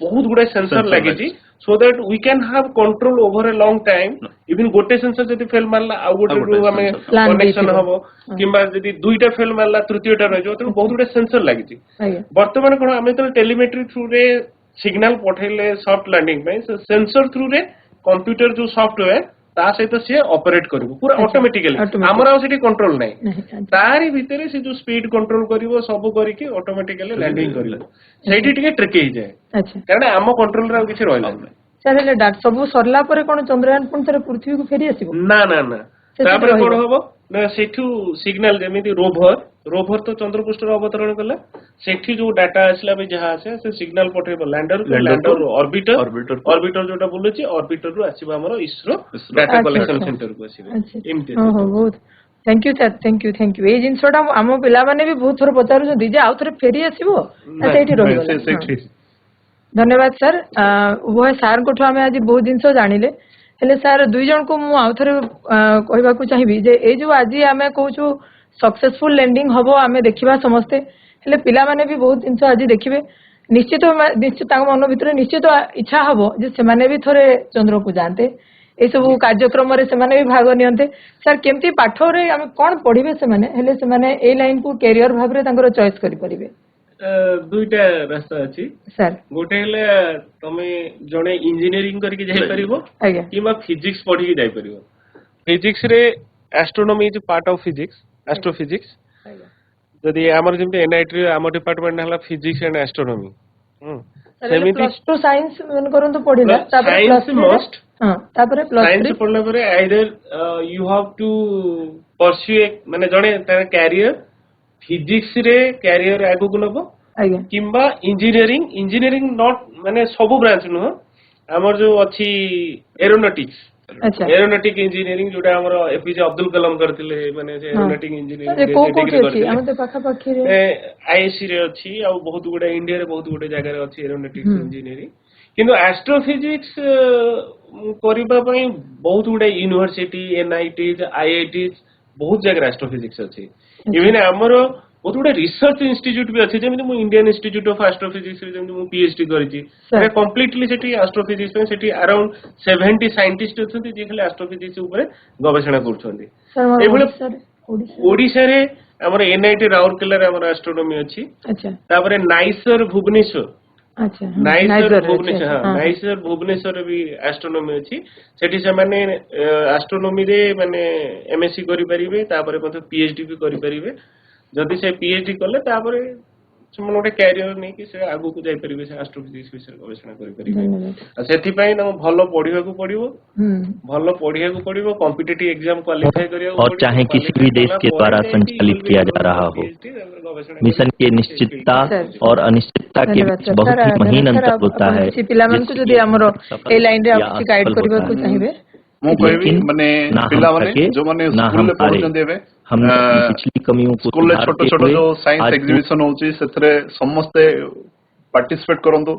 बहुत गुडा सेंसर लागि छी so that we can have control over a long time even गोटे सेंसर जदी फेल मारला आ गोटे रो हमें कनेक्शन हबो किबा जदी दुईटा फेल मारला तृतीयटा रह जो तो बहुत गुडा सेंसर लागि छी वर्तमान कोन हमें तो टेलीमेट्री थ्रू रे सिग्नल पठेले सॉफ्ट लैंडिंग पे सेंसर थ्रू रे कंप्यूटर जो सॉफ्टवेयर ता सहित से ऑपरेट करिवो पूरा ऑटोमेटिकली हमरा सेठी कंट्रोल नै तारी भितरे से जो स्पीड कंट्रोल करिवो सब करी के ऑटोमेटिकली लैंडिंग करिवो सेठी टिके ट्रिक हे जाय कारण हम कंट्रोल रा किछ रहला सर ले डाक सब सरला परे कोन चंद्रयान पुन थरे पृथ्वी को फेरी आसीबो ना ना ना तापर कोन होबो ना सेठू सिग्नल जेमिति रोभर तो चंद्रपृष्ठ रे अवतरण कला सेठी जो डाटा आसला बे जहां আছে से सिग्नल पठेबो लैंडर ऑर्बिटर जोटा बोलुची ऑर्बिटर रु आसीबो हमरो इसरो डाटा कलेक्शन सेंटर को आसीबो एमते ओहो बहुत थैंक यू ए जिनसोडा हम पिला माने भी बहुत थोर पचारु जे जे आउ थोर फेरी आसीबो आ सेठी रहिबो धन्यवाद सर उभय सार कोठो हमें आज बहुत जिनसो जानिले हेले सर दुई जन को मु आउ थोर कहबा को चाहिबी जे ए जो आज हमें कहूछु सक्सेसफुल लैंडिंग हबो हमें देखिबा समस्ते हेले पिला माने भी बहुत जिनसो आज देखिबे निश्चित मन भितर निश्चित इच्छा हबो जे से माने भी थोरे चंद्र को जानते ए सब कार्यक्रम रे से माने भी भाग नियंते सर केमती पाठ रे हम कोन पढिबे से माने हेले से माने ए लाइन को कैरियर भाग रे तांकर चॉइस करि परिबे दुईटा रास्ता अछि सर गोटे हेले तमे जणे इंजीनियरिंग करके जाई परिबो किबा फिजिक्स पढी के जाई परिबो फिजिक्स रे astronomy is part of physics astrophysics जदी हमर जेमते एनआईटी रे हमर डिपार्टमेंट हला फिजिक्स एंड एस्ट्रोनॉमी सेमिति प्लस 2 साइंस मन करन तो पढिला तापर प्लस मस्ट हां तापर प्लस 3 साइंस पढला परे either you have to pursue माने जणे तार कैरियर फिजिक्स रे कैरियर आगु को नबो किंबा इंजीनियरिंग नॉट माने सब ब्रांच न हमर जो अछि एरोनॉटिक्स एरोनॉटिक इंजीनियरिंग जोटा हमर एपीजे अब्दुल कलाम करथिले माने जे एरोनॉटिक इंजीनियरिंग डिग्री करथिले हम त पाखा पाखी रे आईएससी रे अछि आ बहुत गुडा इंडिया रे बहुत गुडा जगह रे अछि एरोनॉटिक इंजीनियरिंग किंतु एस्ट्रोफिजिक्स करिबा पई बहुत गुडा यूनिवर्सिटी एनआईटी आईआईटी बहुत जगह एस्ट्रोफिजिक्स अछि इवन हमर बहुत गुडा रिसर्च इंस्टीट्यूट भी अछि जेमे इंडियन इंस्टीट्यूट ऑफ एस्ट्रोफिजिक्स रे जेमे पीएचडी करिछि से कंप्लीटली सेठी एस्ट्रोफिजिक्स पे सेठी अराउंड 70 साइंटिस्ट अछंती जे खाली एस्ट्रोफिजिक्स ऊपर गवेषणा करछंती एबले ओडिसा रे हमर एनआईटी राउरकेला रे हमर एस्ट्रोनॉमी अछि अच्छा तापरे नाइसर भुवनेश्वर अच्छा नाइसर भुवनेश्वर भी एस्ट्रोनॉमी अछि सेठी से माने एस्ट्रोनॉमी रे माने एमएससी करि परिबे तापरे मतलब पीएचडी भी करि परिबे जदि से पीएचडी करले तापरे समन गोटे कैरियर नै कि से आगु को जाई परिबे से एस्ट्रोफिजिक्स विषय गवेषणा करि परिबे आ सेठी पई न भलो पढिबा को पड़िबो भलो पढिया को पड़िबो कॉम्पिटिटिव एग्जाम क्वालीफाई करिया और चाहे किसी भी देश के द्वारा संचालित किया जा रहा हो मिशन के निश्चितता और अनिश्चितता के बीच बहुत ही महीन अंतर होता है पिलामन को जदि हमरो ए लाइन रे आप गाइड करबा को चाहिबे मो कहबी माने पिला माने जो माने स्कूल ले पढुछन देबे हम पिछली कमियों को स्कूल ले छोटो छोटो जो साइंस एग्जीबिशन होची सेथरे समस्त पार्टिसिपेट करंदो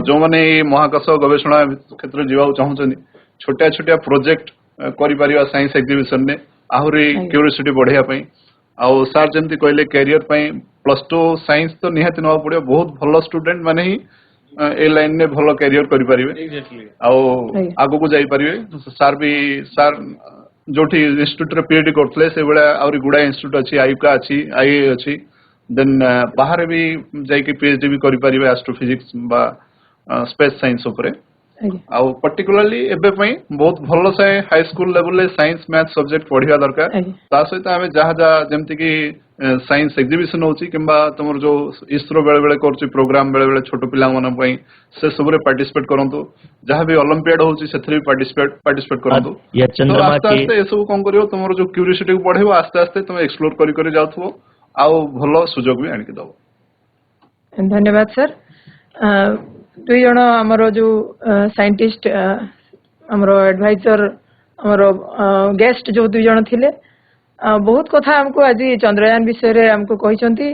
जो माने महाकाश गवेषणा क्षेत्र जीवा चाहछन छोटा छोटा प्रोजेक्ट करि परिबा साइंस एग्जीबिशन ने आहुरी क्यूरियोसिटी बढ़िया पई आ सर जंती कहले कैरियर पई +2 साइंस तो निहाती न पड़ियो बहुत भलो स्टूडेंट माने ही ए लाइन ने भलो कैरियर करि परिबे आ आगु को जाई परिबे सर भी सर जोठी इंस्टीट्यूट रे पीएचडी करथले से बेला आउरी गुडा इंस्टीट्यूट अछि आयुका अछि आईए अछि देन बाहर भी जाई के पीएचडी भी करि परिबे एस्ट्रोफिजिक्स बा स्पेस साइंस ऊपर आ पर्टिकुलरली एबे पई बहुत भलो से हाई स्कूल लेवल ले साइंस मैथ सब्जेक्ट पढिया दरकार ता सहित हमें जहा जहा जेमति की साइंस एग्जीबिशन होची किंबा तमर जो इसरो बेले बेले करची प्रोग्राम बेले बेले छोटो पिला मन पई से सब रे पार्टिसिपेट करंतु जहा भी ओलंपियाड होची सेथरे भी पार्टिसिपेट करंतु या चंद्रमा के आस्ते ए सब कोन करियो तमर जो क्यूरियोसिटी को बढ़ेबो आस्ते आस्ते तुम एक्सप्लोर करि करि जाउथबो आ भलो सुजोग भी आनि दबो धन्यवाद सर दुई जन हमरो जो साइंटिस्ट हमरो एडवाइजर हमर गेस्ट जो दुई जन थिले बहुत कथा हमको आज चंद्रयान विषय रे हमको कहिसंती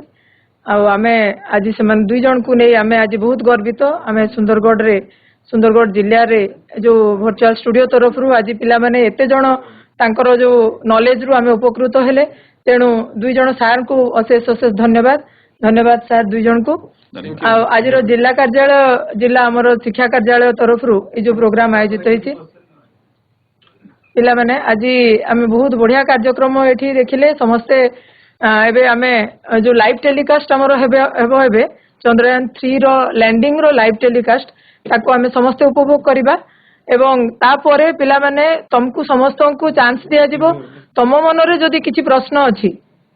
आमे आज से दुई जन को नहीं आमे आज बहुत गर्वित आमे सुंदरगढ़ जिले रे जो वर्चुअल स्टूडियो तरफ रु आज पिला माने एते जण तांकर जो नॉलेज रु आमे उपकृत हेले तेणु दुई जन सार को अशेष अशेष धन्यवाद सार दुई जन को आज जिला कार्यालय जिला हमर शिक्षा कार्यालय तरफ रु ए जो प्रोग्राम आयोजित होईछि पिला माने आज आमे बहुत बढ़िया कार्यक्रम एठी देखिले समस्ते एबे आमे जो लाइव टेलीकास्ट हमर हेबे चंद्रयान 3 रो लैंडिंग रो लाइव टेलीकास्ट ताको आमे समस्ते उपभोग करिबा एवं तापरे पिला माने तुमको समस्त को चांस दिया जिवो तम मन रे जदि किछि प्रश्न अछि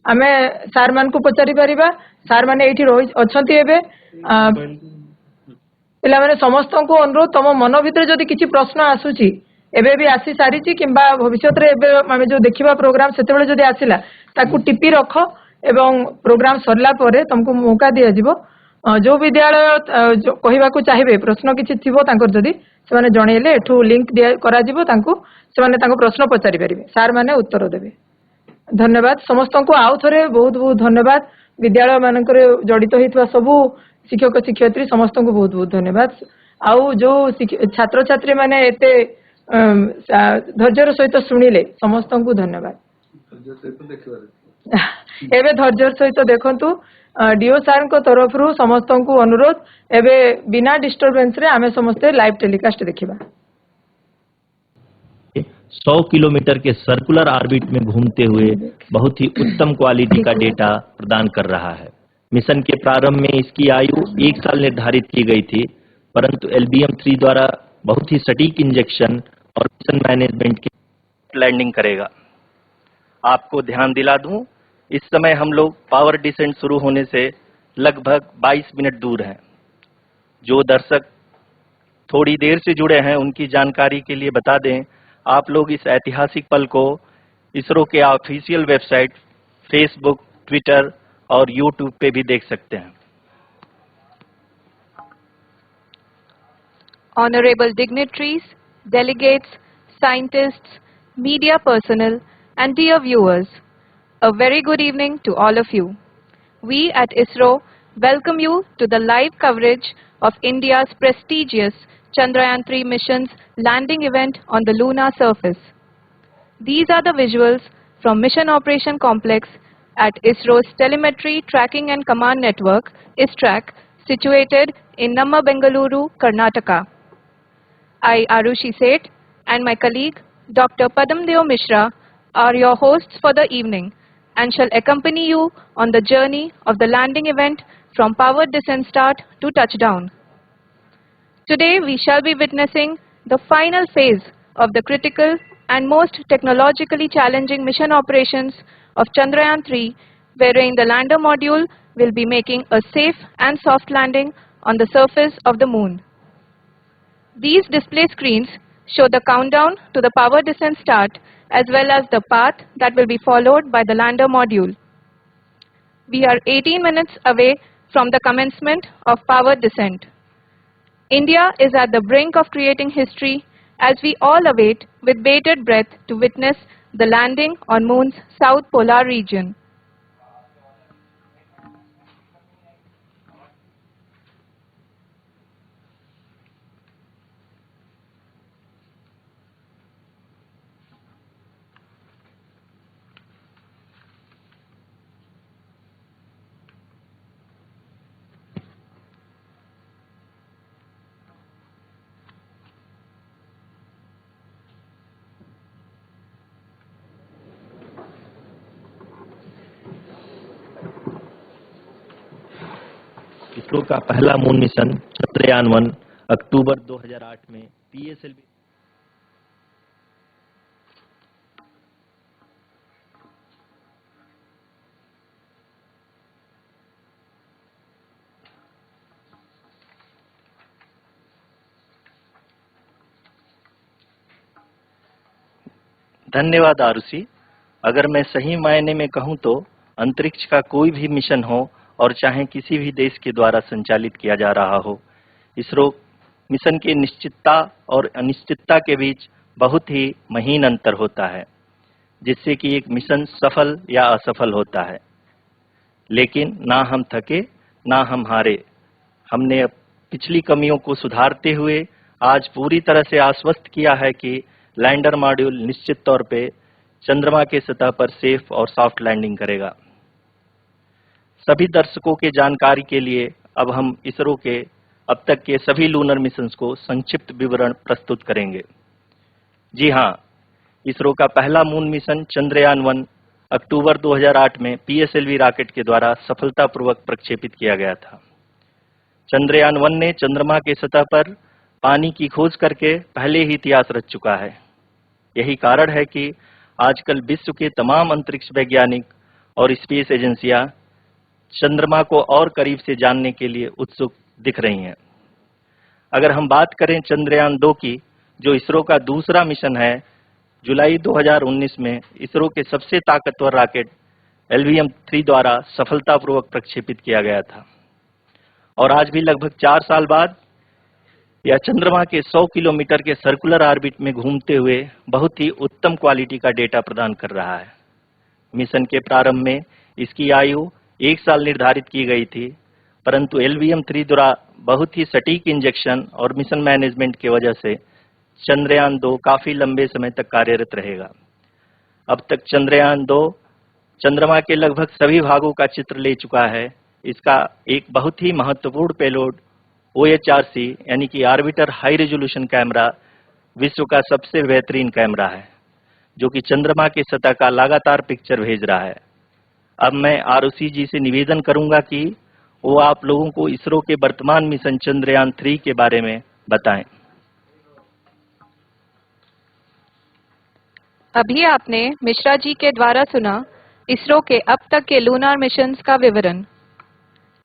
आमे सार मान को पचारि परिबा सार माने एठी अछंती एबे पिला माने समस्त को अनुरोध तम मन भितर जदि किछि प्रश्न आसुछि एबे भी आसी सारिछि किंबा भविष्यत रे एबे आमे जो देखिबा प्रोग्राम सेतेबेले जदि आसिला ताकू टिपी रख एवं प्रोग्राम सरला परे तुमको मौका दिया जिवो जो विद्यालय जो कहवा को चाहिए प्रश्न किसी थी जदि से जनइले एठू लिंक दिया करा जिवो तांको से तांको प्रश्न पचारि परिबे सार माने उत्तर देबे धन्यवाद समस्त को आउ थरे बहुत बहुत धन्यवाद विद्यालय मानकर जड़ित होइतवा सबु शिक्षक शिक्षयित्री समस्त को बहुत बहुत धन्यवाद आउ जो छात्र छात्री माने एते धैर्यर सहित शुणिले समस्त को धन्यवाद एबे धैर्यर सहित देखंतु डीओ सार को तरफ रु समस्त को अनुरोध एबे बिना डिस्टरबेंस रे आमे समस्ते लाइव टेलीकास्ट देखिबा 100 किलोमीटर के सर्कुलर ऑर्बिट में घूमते हुए बहुत ही उत्तम क्वालिटी का डेटा प्रदान कर रहा है। मिशन के प्रारंभ में इसकी आयु 1 साल निर्धारित की गई थी, परंतु LBM-3 द्वारा बहुत ही सटीक इंजेक्शन और मिशन मैनेजमेंट की लैंडिंग करेगा। आपको ध्यान दिला दूं, इस समय हम लोग पावर डिसेंट शुरू होने से लगभग 22 मिनट दूर हैं। जो दर्शक थोड़ी देर से जुड़े हैं उनकी जानकारी के लिए बता दें, आप लोग इस ऐतिहासिक पल को इसरो के ऑफिशियल वेबसाइट फेसबुक, ट्विटर और यूट्यूब पे भी देख सकते हैं। Honorable dignitaries, delegates, scientists, media personnel, and dear viewers, a very good evening to all of you. We at ISRO welcome you to the live coverage of India's prestigious Chandrayaan-3 mission's landing event on the lunar surface. These are the visuals from Mission Operation Complex at ISRO's Telemetry Tracking and Command Network, ISTRAC, situated in Namma, Bengaluru, Karnataka. I, Arushi Seth, and my colleague, Dr. Padamdeo Mishra, are your hosts for the evening and shall accompany you on the journey of the landing event from powered descent start to touchdown. Today, we shall be witnessing the final phase of the critical and most technologically challenging mission operations of Chandrayaan-3, wherein the lander module will be making a safe and soft landing on the surface of the moon. These display screens show the countdown to the power descent start as well as the path that will be followed by the lander module. We are 18 minutes away from the commencement of power descent. India is at the brink of creating history as we all await with bated breath to witness the landing on Moon's south polar region. ISRO का पहला moon mission Chandrayaan one अक्टूबर 2008 में PSLV धन्यवाद आरुषि। अगर मैं सही मायने में कहूं तो अंतरिक्ष का कोई भी मिशन हो और चाहे किसी भी देश के द्वारा संचालित किया जा रहा हो, इसरो मिशन की निश्चितता और अनिश्चितता के बीच बहुत ही महीन अंतर होता है, जिससे कि एक मिशन सफल या असफल होता है। लेकिन ना हम थके, ना हम हारे। हमने पिछली कमियों को सुधारते हुए आज पूरी तरह से आश्वस्त किया है कि लैंडर मॉड्यूल निश्चित तौर पे चंद्रमा के सतह पर सेफ और सॉफ्ट लैंडिंग करेगा। सभी दर्शकों के जानकारी के लिए अब हम इसरो के अब तक के सभी लूनर मिशंस को संक्षिप्त विवरण प्रस्तुत करेंगे। जी हाँ, इसरो का पहला मून मिशन चंद्रयान-1 अक्टूबर 2008 में पीएसएलवी रॉकेट के द्वारा सफलतापूर्वक प्रक्षेपित किया गया था। चंद्रयान-1 ने चंद्रमा के सतह पर पानी की खोज करके पहले ही इतिहास रच चुका है। यही कारण है कि आजकल विश्व के तमाम अंतरिक्ष वैज्ञानिक और स्पेस एजेंसियां चंद्रमा को और करीब से जानने के लिए उत्सुक दिख रही हैं। अगर हम बात करें चंद्रयान-2 की, जो इसरो का दूसरा मिशन है, जुलाई 2019 में इसरो के सबसे ताकतवर रॉकेट LVM-3 द्वारा सफलतापूर्वक प्रक्षेपित किया गया था और आज भी लगभग 4 साल बाद यह चंद्रमा के 100 किलोमीटर के सर्कुलर ऑर्बिट में घूमते हुए बहुत ही उत्तम क्वालिटी का डेटा प्रदान कर रहा है। मिशन के प्रारंभ में इसकी आयु 1 साल निर्धारित की गई थी, परंतु LVM-3 द्वारा बहुत ही सटीक इंजेक्शन और मिशन मैनेजमेंट की वजह से चंद्रयान-2 काफी लंबे समय तक कार्यरत रहेगा। अब तक चंद्रयान-2 चंद्रमा के लगभग सभी भागों का चित्र ले चुका है। इसका एक बहुत ही महत्वपूर्ण पेलोड OHRC यानी कि ऑर्बिटर हाई रेजोल्यूशन कैमरा विश्व का सबसे बेहतरीन कैमरा है, जो कि चंद्रमा के सतह का लगातार पिक्चर भेज रहा है। अब मैं ROC जी से निवेदन करूंगा कि वो आप लोगों को इसरो के वर्तमान मिशन चंद्रयान-3 के बारे में बताएं। अभी आपने मिश्रा जी के द्वारा सुना इसरो के अब तक के लूनार मिशंस का विवरण।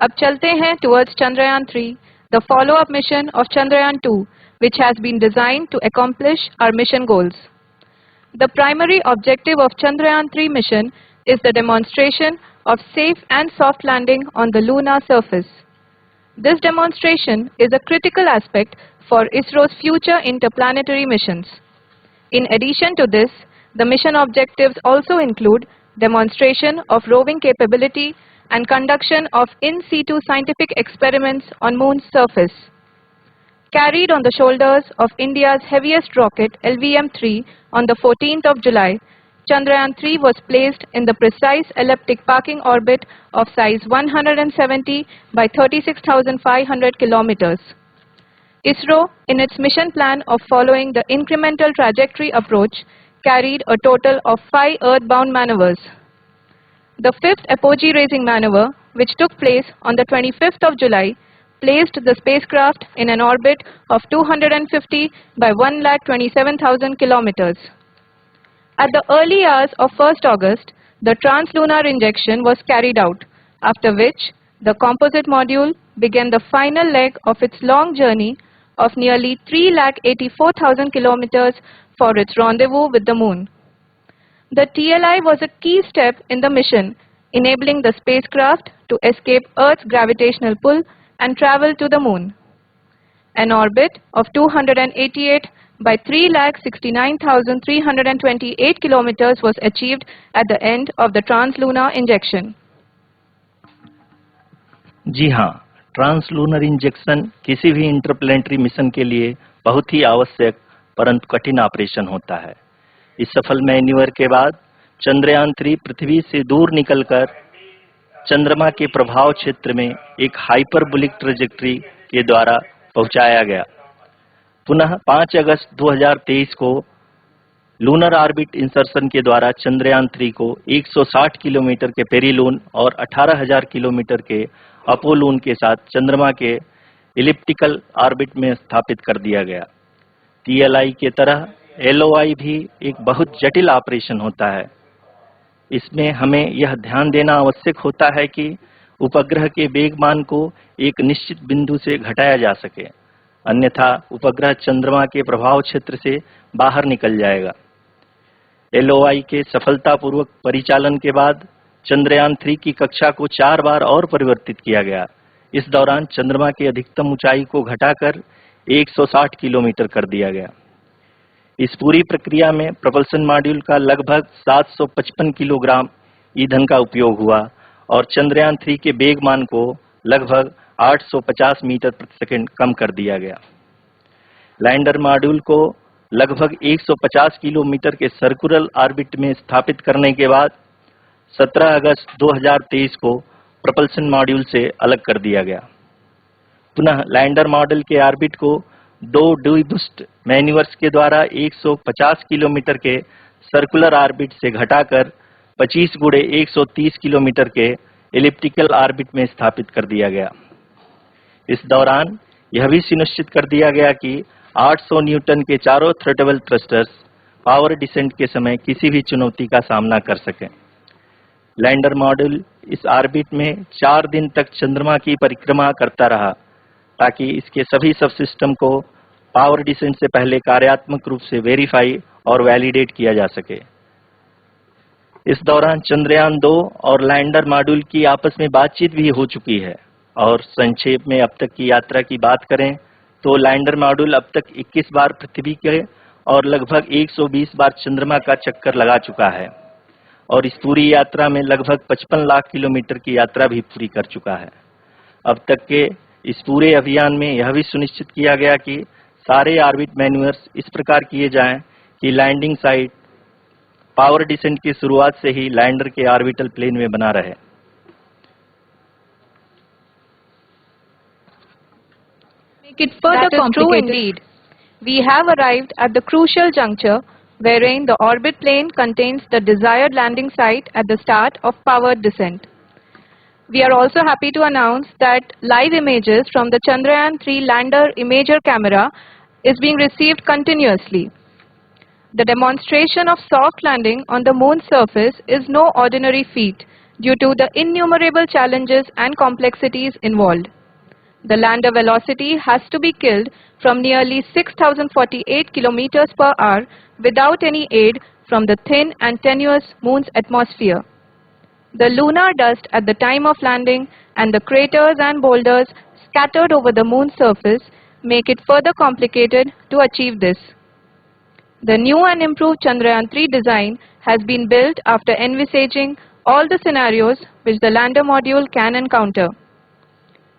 अब चलते हैं towards Chandrayaan-3, the follow-up mission of Chandrayaan-2, which has been designed to accomplish our mission goals. The primary objective of Chandrayaan-3 mission is the demonstration of safe and soft landing on the lunar surface. This demonstration is a critical aspect for ISRO's future interplanetary missions. In addition to this, the mission objectives also include demonstration of roving capability and conduction of in situ scientific experiments on Moon's surface. Carried on the shoulders of India's heaviest rocket LVM-3 on the 14th of July, Chandrayaan-3 was placed in the precise elliptic parking orbit of size 170 by 36,500 kilometers. ISRO, in its mission plan of following the incremental trajectory approach, carried a total of 5 earthbound maneuvers. The fifth apogee-raising maneuver, which took place on the 25th of July, placed the spacecraft in an orbit of 250 by 1,27,000 kilometers. At the early hours of 1st August, the translunar injection was carried out, after which the composite module began the final leg of its long journey of nearly 3,84,000 kilometers for its rendezvous with the Moon. The TLI was a key step in the mission, enabling the spacecraft to escape Earth's gravitational pull and travel to the Moon. An orbit of 288 by 3,69,328 kilometers was achieved at the end of the translunar injection. जी हाँ, translunar injection किसी भी interplanetary mission के लिए बहुत ही आवश्यक परंतु कठिन operation होता है। इस सफल मैन्यूवर के बाद चंद्रयान-3 पृथ्वी से दूर निकलकर चंद्रमा के प्रभाव क्षेत्र में एक हाइपरबोलिक ट्रेजेक्टरी के द्वारा पहुंचाया गया। पुनः 5 अगस्त 2023 को लूनर ऑर्बिट इंसर्शन के द्वारा चंद्रयान-3 को 160 किलोमीटर के पेरीलून और 18,000 किलोमीटर के अपोलून के साथ चंद्रमा के इलिप्टिकल ऑर्बिट में स्थापित कर दिया गया। TLI के तरह LOI भी एक बहुत जटिल ऑपरेशन होता है। इसमें हमें यह ध्यान देना आवश्यक होता है कि उपग्रह के वेगमान को एक निश्चित बिंदु से घटाया जा सके, अन्यथा उपग्रह चंद्रमा के प्रभाव क्षेत्र से बाहर निकल जाएगा। LOI के सफलतापूर्वक परिचालन के बाद चंद्रयान-3 की कक्षा को 4 बार और परिवर्तित किया गया। इस दौरान चंद्रमा की अधिकतम ऊंचाई को घटाकर 160 किलोमीटर कर दिया गया। इस पूरी प्रक्रिया में propulsion मॉड्यूल का लगभग 755 किलोग्राम ईंधन का उपयोग हुआ और चंद्रयान 3 के वेगमान को लगभग 850 मीटर प्रति सेकंड कम कर दिया गया। लैंडर मॉड्यूल को लगभग 150 किलोमीटर के सर्कुलर ऑर्बिट में स्थापित करने के बाद 17 अगस्त 2023 को propulsion मॉड्यूल से अलग कर दिया गया। पुनः लैंडर मॉडल के ऑर्बिट को 2 डीबूस्ट मैन्यूवर्स के द्वारा 150 किलोमीटर के सर्कुलर ऑर्बिट से घटाकर 25 गुणे 130 किलोमीटर के एलिप्टिकल ऑर्बिट में स्थापित कर दिया गया। इस दौरान यह भी सुनिश्चित कर दिया गया कि 800 न्यूटन के चारों थ्रोटेबल थ्रस्टर्स पावर डिसेंट के समय किसी भी चुनौती का सामना कर सकें। लैंडर मॉड्यूल इस ऑर्बिट में 4 दिन तक चंद्रमा की परिक्रमा करता रहा ताकि इसके सभी सब सिस्टम को पावर डिसेंट से पहले कार्यात्मक रूप से वेरीफाई और वैलिडेट किया जा सके। इस दौरान चंद्रयान 2 और लैंडर मॉड्यूल की आपस में बातचीत भी हो चुकी है और संक्षेप में अब तक की यात्रा की बात करें तो लैंडर मॉड्यूल अब तक 21 बार पृथ्वी के और लगभग 120 बार चंद्रमा का चक्कर लगा चुका है और इस पूरी यात्रा में लगभग 55 लाख किलोमीटर की यात्रा भी पूरी कर चुका है। अब तक के इस पूरे अभियान में यह भी सुनिश्चित किया गया कि सारे ऑर्बिट मैन्यूवर्स इस प्रकार किए जाएं कि लैंडिंग साइट पावर डिसेंट की शुरुआत से ही लैंडर के ऑर्बिटल प्लेन में बना रहे। Make it further complicated. That is true indeed. We have arrived at the crucial juncture wherein the orbit plane contains the desired landing site at the start of powered descent. We are also happy to announce that live images from the Chandrayaan 3 lander imager camera is being received continuously. The demonstration of soft landing on the moon's surface is no ordinary feat due to the innumerable challenges and complexities involved. The lander velocity has to be killed from nearly 6,048 kilometers per hour without any aid from the thin and tenuous moon's atmosphere. The lunar dust at the time of landing and the craters and boulders scattered over the moon's surface make it further complicated to achieve this. The new and improved Chandrayaan 3 design has been built after envisaging all the scenarios which the lander module can encounter.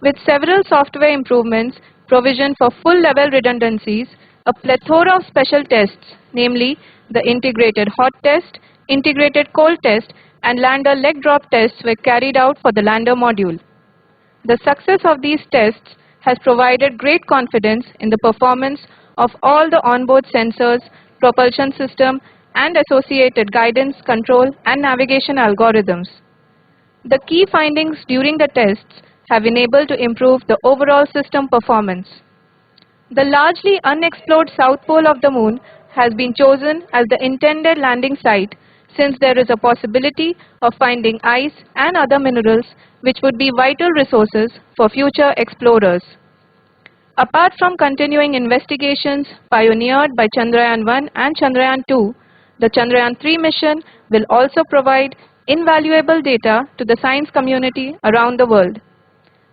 With several software improvements, provision for full-level redundancies, a plethora of special tests, namely the integrated hot test, integrated cold test, and lander leg drop tests were carried out for the lander module. The success of these tests has provided great confidence in the performance of all the onboard sensors, propulsion system, and associated guidance, control, and navigation algorithms. The key findings during the tests have enabled to improve the overall system performance. The largely unexplored south pole of the moon has been chosen as the intended landing site since there is a possibility of finding ice and other minerals which would be vital resources for future explorers. Apart from continuing investigations pioneered by Chandrayaan 1 and Chandrayaan 2, the Chandrayaan 3 mission will also provide invaluable data to the science community around the world.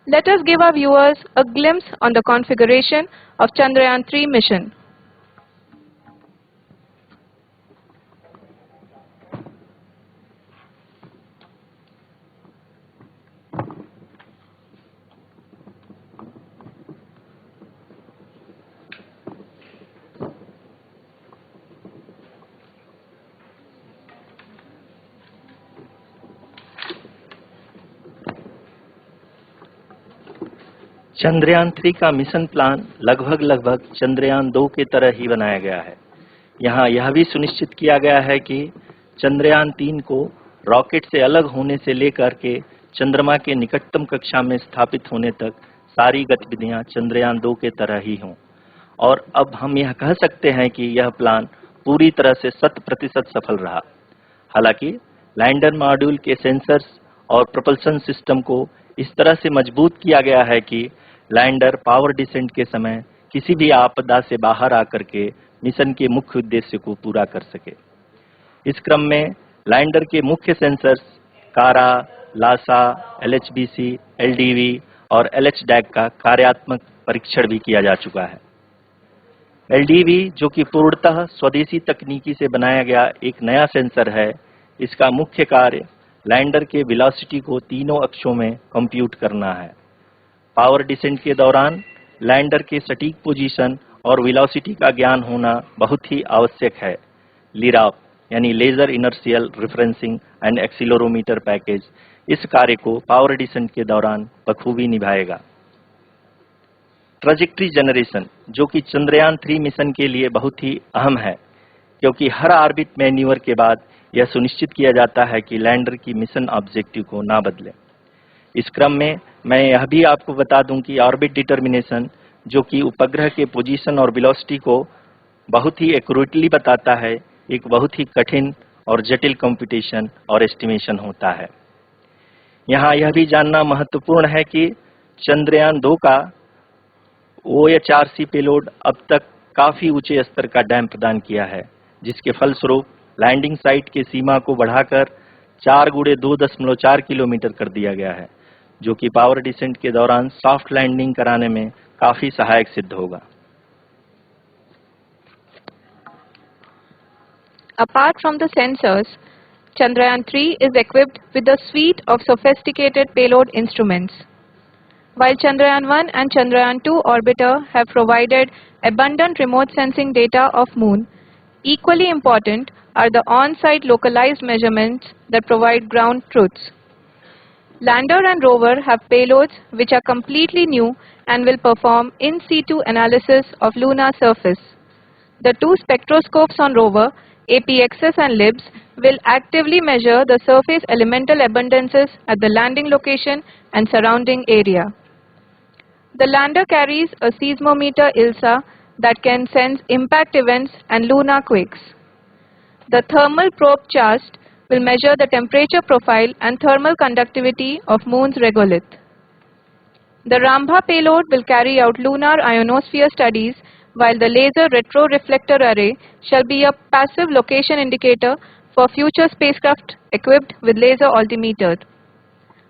Let us give our viewers a glimpse on the configuration of Chandrayaan 3 mission. Chandrayaan 3 का mission plan लगभग चंद्रयान 2 के तरह ही बनाया गया है। यहाँ यह भी सुनिश्चित किया गया है कि चंद्रयान 3 को रॉकेट से अलग होने से लेकर के चंद्रमा के निकटतम कक्षा में स्थापित होने तक सारी गतिविधियां चंद्रयान 2 के तरह ही हों। और अब हम यह कह सकते हैं कि यह प्लान पूरी तरह से 100% सफल रहा। हालांकि लैंडर मॉड्यूल के सेंसर्स और प्रोपल्शन सिस्टम को इस तरह से मजबूत किया गया है कि लैंडर पावर डिसेंट के समय किसी भी आपदा से बाहर आकर के मिशन के मुख्य उद्देश्य को पूरा कर सके। इस क्रम में लैंडर के मुख्य सेंसर्स कारा, लासा, LHBC, LDV और LHDAC का कार्यात्मक परीक्षण भी किया जा चुका है। LDV जो कि पूर्णतः स्वदेशी तकनीकी से बनाया गया एक नया सेंसर है, इसका मुख्य कार्य लैंडर के वेलोसिटी को तीनों अक्षों में कंप्यूट करना है। पावर डिसेंट के दौरान लैंडर के सटीक पोजीशन और वेलोसिटी का ज्ञान होना बहुत ही आवश्यक है। लिराप यानी laser inertial referencing and accelerometer package इस कार्य को पावर डिसेंट के दौरान बखूबी निभाएगा। ट्रैजेक्टरी जनरेशन जो कि चंद्रयान 3 मिशन के लिए बहुत ही अहम है, क्योंकि हर ऑर्बिट मैन्यूवर के बाद यह सुनिश्चित किया जाता है कि लैंडर की मिशन ऑब्जेक्टिव को ना बदले। इस क्रम में मैं यह भी आपको बता दूं कि ऑर्बिट डिटर्मिनेशन जो कि उपग्रह के पोजीशन और वेलोसिटी को बहुत ही एक्यूरेटली बताता है, एक बहुत ही कठिन और जटिल कंप्यूटेशन और एस्टिमेशन होता है। यहाँ यह भी जानना महत्वपूर्ण है कि चंद्रयान 2 का OHRC पेलोड अब तक काफी ऊंचे स्तर का डैम प्रदान किया है, जिसके फलस्वरूप लैंडिंग साइट की सीमा को बढ़ाकर 4 × 2.4 किलोमीटर कर दिया गया है, जो कि पावर डिसेंट के दौरान सॉफ्ट लैंडिंग कराने में काफी सहायक सिद्ध होगा। Apart from the sensors, Chandrayaan 3 is equipped with a suite of sophisticated payload instruments. While Chandrayaan 1 and Chandrayaan 2 orbiter have provided abundant remote sensing data of Moon, equally important are the on-site localized measurements that provide ground truths. Lander and rover have payloads which are completely new and will perform in situ analysis of lunar surface. The two spectroscopes on rover, APXS and LIBS, will actively measure the surface elemental abundances at the landing location and surrounding area. The lander carries a seismometer ILSA that can sense impact events and lunar quakes. The thermal probe CHAST will measure the temperature profile and thermal conductivity of Moon's regolith. The Rambha payload will carry out lunar ionosphere studies, while the laser retroreflector array shall be a passive location indicator for future spacecraft equipped with laser altimeter.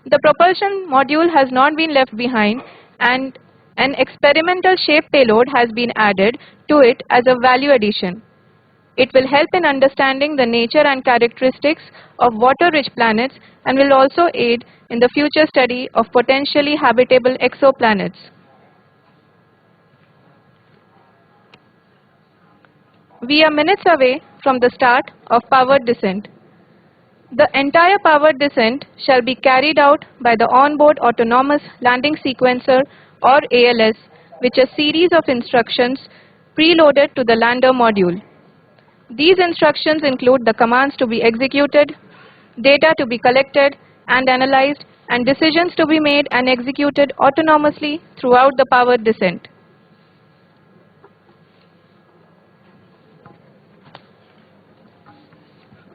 The propulsion module has not been left behind, and an experimental shape payload has been added to it as a value addition. It will help in understanding the nature and characteristics of water-rich planets and will also aid in the future study of potentially habitable exoplanets. We are minutes away from the start of powered descent. The entire powered descent shall be carried out by the onboard autonomous landing sequencer, or ALS, which is a series of instructions preloaded to the lander module. These instructions include the commands to be executed, data to be collected and analyzed, and decisions to be made and executed autonomously throughout the powered descent.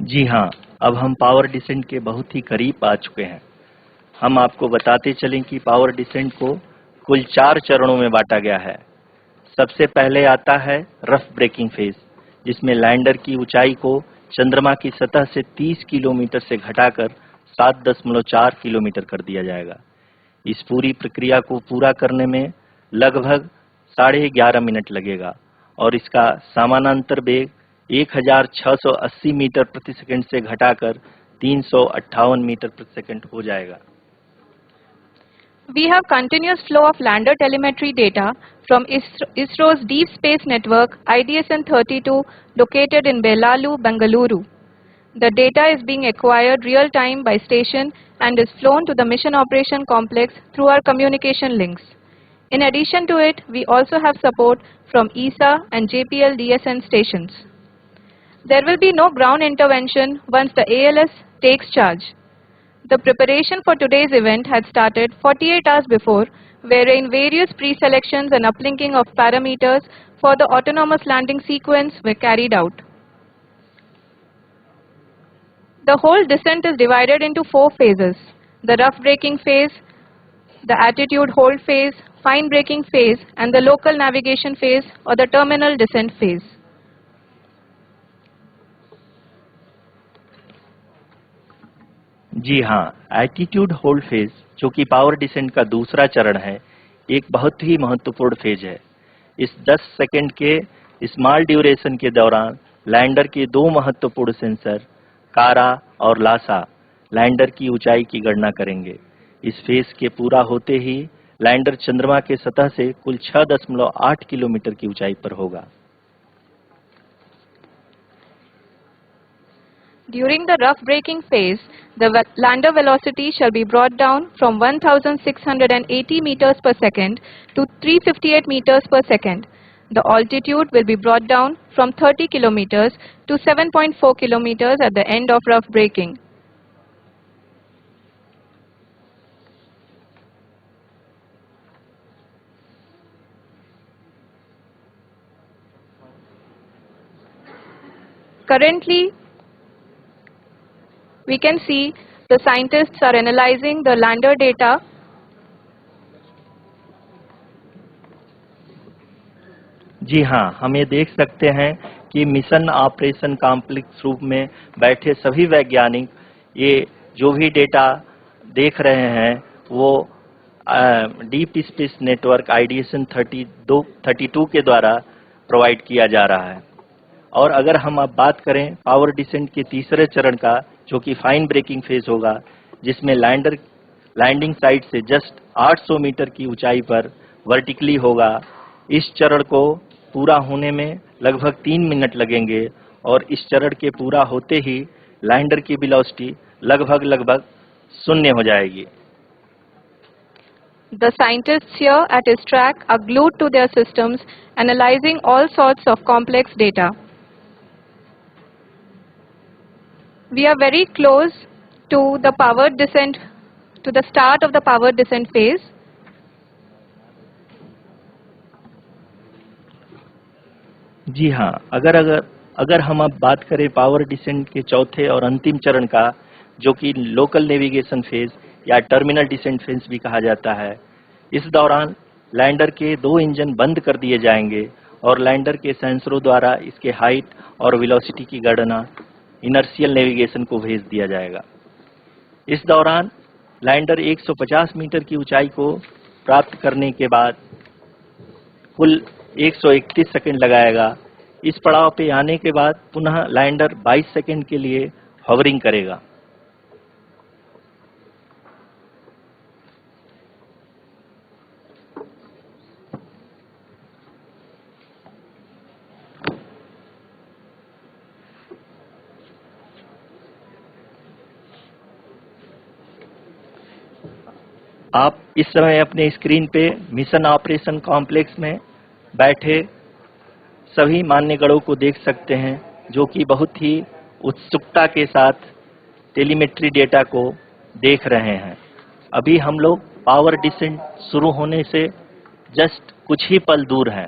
जी हाँ, अब हम power descent के बहुत ही करीब आ चुके हैं। हम आपको बताते चलें कि पावर डिसेंट को कुल 4 चरणों में बांटा गया है। सबसे पहले आता है रफ ब्रेकिंग फेज, जिसमें लैंडर की ऊंचाई को चंद्रमा की सतह से 30 किलोमीटर से घटाकर 7.4 किलोमीटर कर दिया जाएगा। इस पूरी प्रक्रिया को पूरा करने में लगभग 11.5 मिनट लगेगा और इसका समानांतर वेग 1680 मीटर प्रति सेकंड से घटाकर 358 मीटर प्रति सेकंड हो जाएगा। We have continuous flow of lander telemetry data from ISRO's Deep Space Network IDSN-32 located in Belalu, Bengaluru. The data is being acquired real-time by station and is flown to the Mission Operation Complex through our communication links. In addition to it, we also have support from ESA and JPL DSN stations. There will be no ground intervention once the ALS takes charge. The preparation for today's event had started 48 hours before, wherein various pre-selections and uplinking of parameters for the autonomous landing sequence were carried out. The whole descent is divided into 4 phases: the rough braking phase, the attitude hold phase, fine braking phase, and the local navigation phase or the terminal descent phase. जी हाँ, attitude hold phase जो कि power descent का दूसरा चरण है, एक बहुत ही महत्वपूर्ण फेज है। इस 10 सेकंड के स्मॉल ड्यूरेशन के दौरान लैंडर के दो महत्वपूर्ण सेंसर कारा और लासा लैंडर की ऊंचाई की गणना करेंगे। इस फेज के पूरा होते ही लैंडर चंद्रमा के सतह से कुल 6.8 किलोमीटर की ऊंचाई पर होगा। During the rough braking phase, the lander velocity shall be brought down from 1,680 meters per second to 358 meters per second. The altitude will be brought down from 30 kilometers to 7.4 kilometers at the end of rough braking. Currently, we can see the scientists are analyzing the lander data. जी हाँ, हम ये देख सकते हैं कि mission operation complex रूप में बैठे सभी वैज्ञानिक ये जो भी डेटा देख रहे हैं वो डीप स्पेस नेटवर्क आईडीएसन 32 के द्वारा प्रोवाइड किया जा रहा है। और अगर हम अब बात करें पावर डिसेंट के तीसरे चरण का, जो कि फाइन ब्रेकिंग फेज होगा, जिसमें लैंडर लैंडिंग साइट से जस्ट 800 मीटर की ऊंचाई पर वर्टिकली होगा। इस चरण को पूरा होने में लगभग 3 मिनट लगेंगे और इस चरण के पूरा होते ही लैंडर की वेलोसिटी लगभग 0 हो जाएगी। The scientists here at ISTRAC are glued to their systems, analyzing all sorts of complex data. We are very close to the power descent, to the start of the power descent phase. जी हाँ, अगर हम अब बात करें power descent के चौथे और अंतिम चरण का, जो कि लोकल नेविगेशन फेज या टर्मिनल डिसेंट फेज भी कहा जाता है, इस दौरान लैंडर के 2 इंजन बंद कर दिए जाएंगे और लैंडर के सेंसरों द्वारा इसके हाइट और वेलोसिटी की गणना इनर्शियल नेविगेशन को भेज दिया जाएगा। इस दौरान लैंडर 150 मीटर की ऊंचाई को प्राप्त करने के बाद कुल 131 सेकंड लगाएगा। इस पड़ाव पे आने के बाद पुनः लैंडर 22 सेकंड के लिए हॉवरिंग करेगा। आप इस समय अपने स्क्रीन पे मिशन ऑपरेशन कॉम्प्लेक्स में बैठे सभी मान्यगणों को देख सकते हैं, जो कि बहुत ही उत्सुकता के साथ टेलीमेट्री डेटा को देख रहे हैं। अभी हम लोग पावर डिसेंट शुरू होने से जस्ट कुछ ही पल दूर हैं।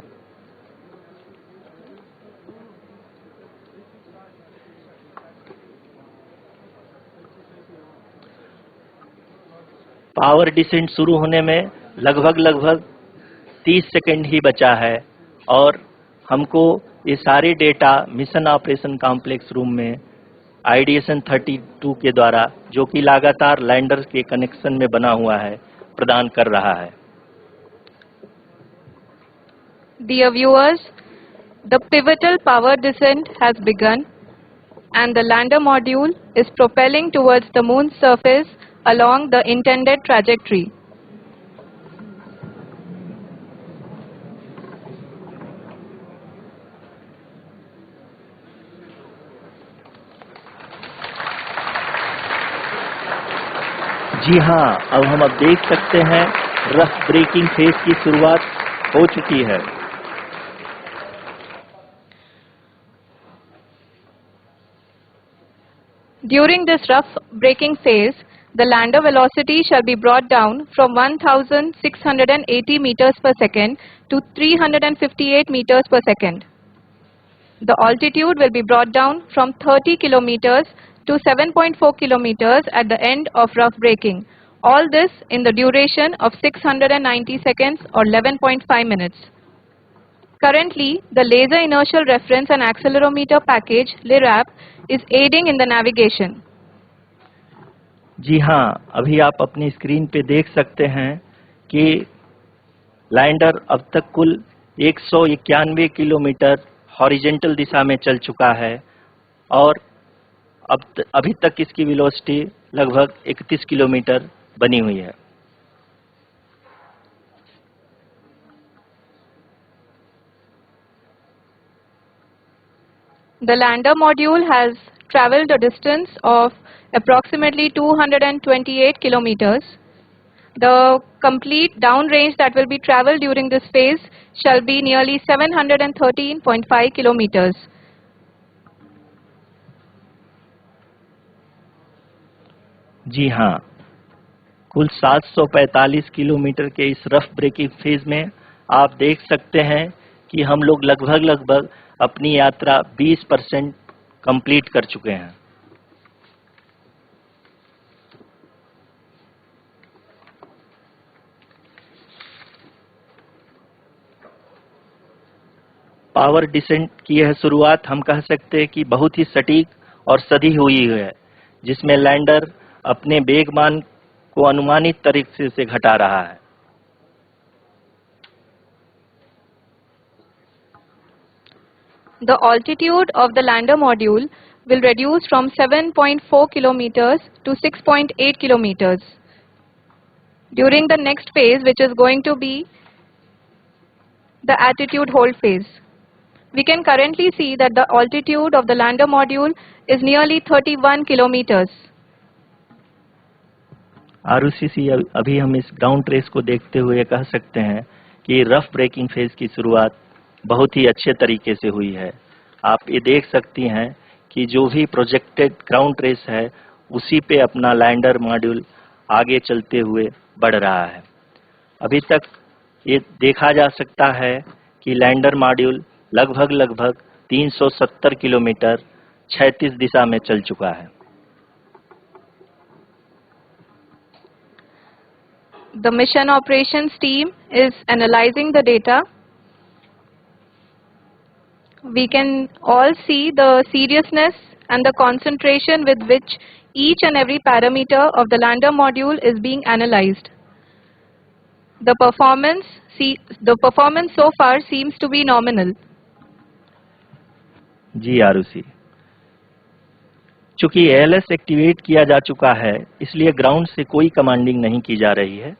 पावर डिसेंट शुरू होने में लगभग 30 सेकंड ही बचा है और हमको ये सारे data mission operation complex room में आईडीएसन 32 के द्वारा, जो कि लगातार लैंडर के कनेक्शन में बना हुआ है, प्रदान कर रहा है। Dear viewers, the pivotal power descent has begun and the lander module is propelling towards the moon's surface along the intended trajectory. जी हाँ, अब हम देख सकते हैं रफ ब्रेकिंग फेज की शुरुआत हो चुकी है। During this rough braking phase, the lander velocity shall be brought down from 1,680 meters per second to 358 meters per second. The altitude will be brought down from 30 kilometers to 7.4 kilometers at the end of rough braking. All this in the duration of 690 seconds or 11.5 minutes. Currently, the Laser Inertial Reference and Accelerometer package, LIRAP, is aiding in the navigation. जी हाँ, अभी आप अपनी screen पे देख सकते हैं कि lander अब तक कुल 191 किलोमीटर हॉरिजेंटल दिशा में चल चुका है और अभी तक इसकी वेलोसिटी लगभग 31 किलोमीटर बनी हुई है। The lander module has traveled a distance of approximately 228 kilometers. The complete downrange that will be traveled during this phase shall be nearly 713.5 kilometers. जी हाँ, कुल 745 किलोमीटर के इस रफ ब्रेकिंग फेज में आप देख सकते हैं कि हम लोग लगभग अपनी यात्रा 20% कंप्लीट कर चुके हैं। पावर डिसेंट की यह शुरुआत हम कह सकते हैं कि बहुत ही सटीक और सधी हुई है, जिसमें लैंडर अपने वेगमान को अनुमानित तरीके से घटा रहा है। The altitude of the lander module will reduce from 7.4 kilometers to 6.8 kilometers. During the next phase, which is going to be the attitude hold phase. We can currently see that the altitude of the lander module is nearly 31 kilometers. Arushi, अभी हम इस ground trace को देखते हुए कह सकते हैं कि रफ ब्रेकिंग फेज की शुरुआत बहुत ही अच्छे तरीके से हुई है। आप ये देख सकती हैं कि जो भी प्रोजेक्टेड ग्राउंड ट्रेस है उसी पे अपना लैंडर मॉड्यूल आगे चलते हुए बढ़ रहा है। अभी तक ये देखा जा सकता है कि लैंडर मॉड्यूल लगभग 370 किलोमीटर क्षैतिज दिशा में चल चुका है। The mission operations team is analyzing the data. We can all see the seriousness and the concentration with which each and every parameter of the lander module is being analyzed. The performance so far seems to be nominal. जी आरुषि, चूंकि ALS activate किया जा चुका है, इसलिए ground से कोई commanding नहीं की जा रही है।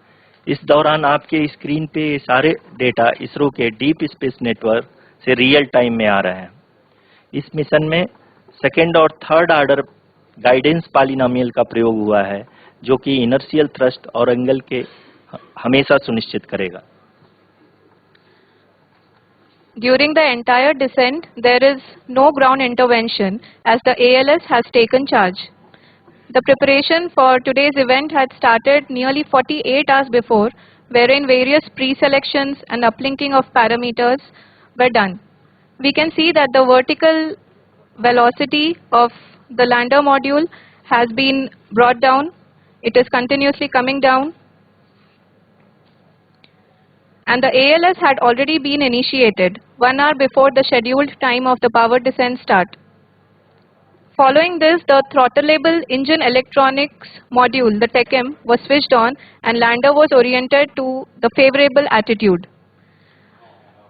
इस दौरान आपके स्क्रीन पे ये सारे डेटा इसरो के डीप स्पेस नेटवर्क से रियल टाइम में आ रहे हैं। इस मिशन में सेकेंड और थर्ड ऑर्डर गाइडेंस पॉलिनोमियल का प्रयोग हुआ है, जो कि इनर्शियल थ्रस्ट और एंगल के हमेशा सुनिश्चित करेगा। During the entire descent, there is no ground intervention as the ALS has taken charge. The preparation for today's event had started nearly 48 hours before, wherein various pre-selections and uplinking of parameters were done. We can see that the vertical velocity of the lander module has been brought down. It is continuously coming down. And the ALS had already been initiated 1 hour before the scheduled time of the power descent start. Following this, the throttleable engine electronics module, the TECM, was switched on and lander was oriented to the favorable attitude.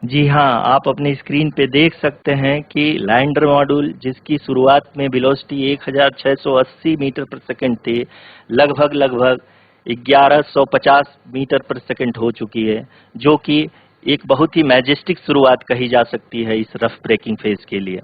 जी हाँ, आप अपनी screen पे देख सकते हैं कि lander module जिसकी शुरुआत में वेलोसिटी 1680 मीटर पर सेकंड थी, लगभग 1150 मीटर पर सेकंड हो चुकी है, जो कि एक बहुत ही मैजेस्टिक शुरुआत कही जा सकती है इस रफ ब्रेकिंग फेज के लिए।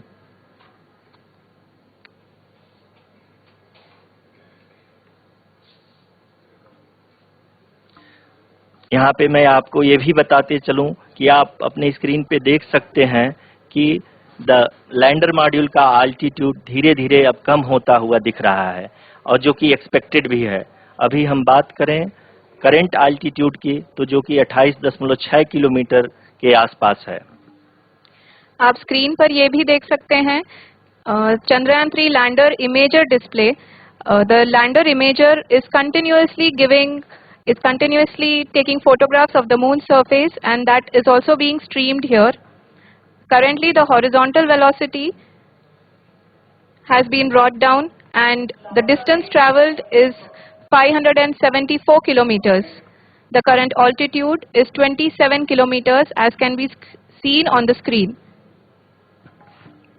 यहाँ पे मैं आपको ये भी बताते चलूं कि आप अपने स्क्रीन पे देख सकते हैं कि द लैंडर मॉड्यूल का आल्टीट्यूड धीरे धीरे अब कम होता हुआ दिख रहा है, और जो कि एक्सपेक्टेड भी है। अभी हम बात करें करंट आल्टीट्यूड की, तो जो कि 28.6 किलोमीटर के आसपास है। आप स्क्रीन पर ये भी देख सकते हैं Chandrayaan 3 lander imager display. The lander imager is continuously taking photographs of the moon surface, and that is also being streamed here. Currently, the horizontal velocity has been brought down and the distance traveled is 574 kilometers. The current altitude is 27 kilometers as can be seen on the screen.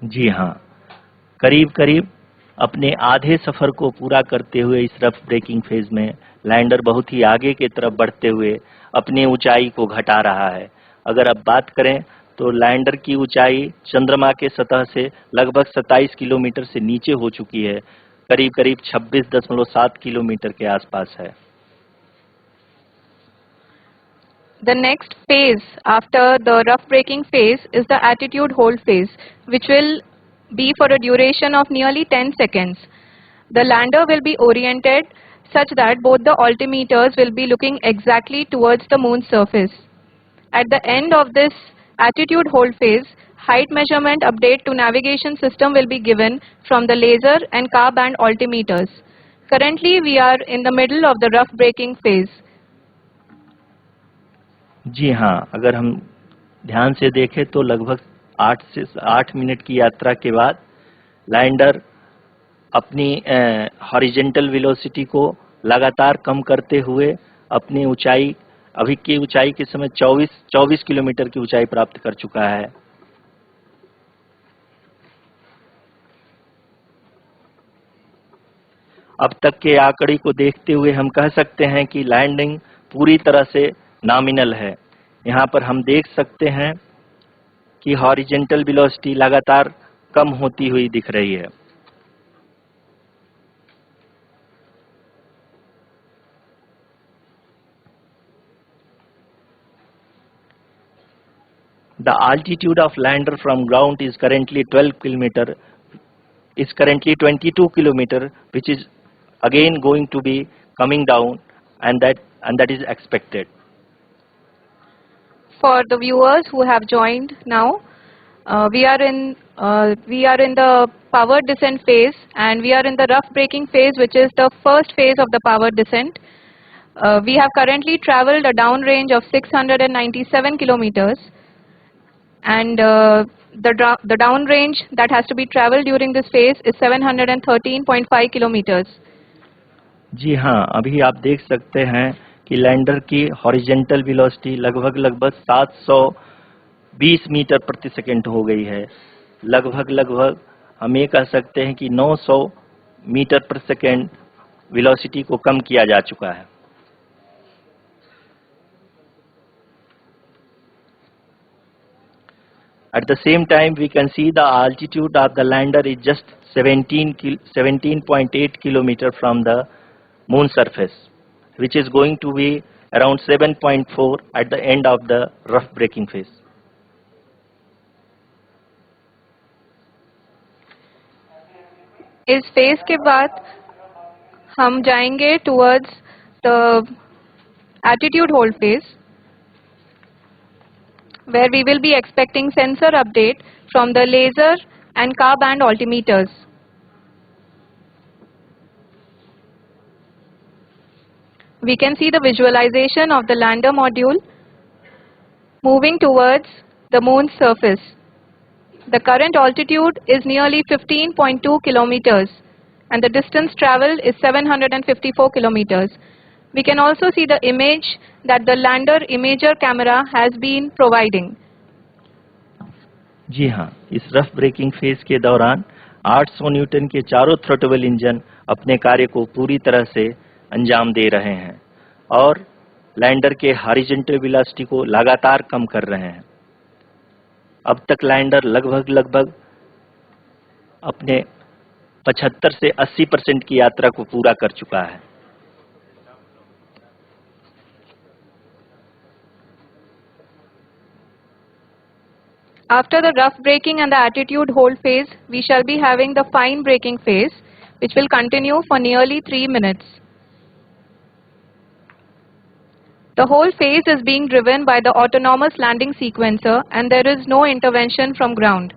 जी हाँ, करीब करीब अपने आधे सफर को पूरा करते हुए इस रफ ब्रेकिंग फेज में लैंडर बहुत ही आगे की तरफ बढ़ते हुए अपनी ऊंचाई को घटा रहा है। अगर अब बात करें तो लैंडर की ऊंचाई चंद्रमा के सतह से लगभग 27 किलोमीटर से नीचे हो चुकी है, करीब करीब 26.7 किलोमीटर के आसपास है। The next phase after the rough braking phase is the attitude hold phase, which will be for a duration of nearly 10 seconds. The lander will be oriented such that both the altimeters will be looking exactly towards the moon's surface. At the end of this attitude hold phase, height measurement update to navigation system will be given from the laser and car band altimeters. Currently, we are in the middle of the rough braking phase. जी हाँ, अगर हम ध्यान से देखें तो लगभग 8 minute की यात्रा के बाद लैंडर अपनी हॉरिजेंटल वेलोसिटी को लगातार कम करते हुए अपनी ऊंचाई, अभी की ऊंचाई के समय 24 किलोमीटर की ऊंचाई प्राप्त कर चुका है। अब तक के आंकड़े को देखते हुए हम कह सकते हैं कि लैंडिंग पूरी तरह से नॉमिनल है। यहाँ पर हम देख सकते हैं कि हॉरिजेंटल वेलोसिटी लगातार कम होती हुई दिख रही है। The altitude of lander from ground is currently 22 kilometer, which is again going to be coming down, and that is expected. For the viewers who have joined now, we are in the power descent phase, and we are in the rough braking phase, which is the first phase of the power descent. We have currently traveled a downrange of 697 kilometers, and the downrange that has to be traveled during this phase is 713.5 kilometers. जी हाँ, अभी आप देख सकते हैं कि lander की horizontal velocity लगभग 720 metre प्रति सेकंड हो गई है। लगभग हम ये कह सकते हैं कि 900 मीटर प्रति सेकंड वेलोसिटी को कम किया जा चुका है। At the same time, we can see the altitude of the lander is just 17.8 kilometer from the moon surface, which is going to be around 7.4 at the end of the rough braking phase. इस phase के बाद हम जाएंगे towards the attitude hold phase, where we will be expecting sensor update from the laser and car band altimeters. We can see the visualization of the lander module moving towards the moon's surface. The current altitude is nearly 15.2 kilometers, and the distance traveled is 754 kilometers. We can also see the image that the lander imager camera has been providing. जी हाँ, इस rough breaking phase के दौरान 800 Newton के चारों throttle engine अपने कार्य को पूरी तरह से अंजाम दे रहे हैं और लैंडर के हॉरिजॉन्टल वेलोसिटी को लगातार कम कर रहे हैं। अब तक लैंडर लगभग अपने 75 से 80% की यात्रा को पूरा कर चुका है। After the rough braking and the attitude hold phase, we shall be having the fine braking phase, which will continue for nearly 3 minutes. The whole phase is being driven by the autonomous landing sequencer, and there is no intervention from ground.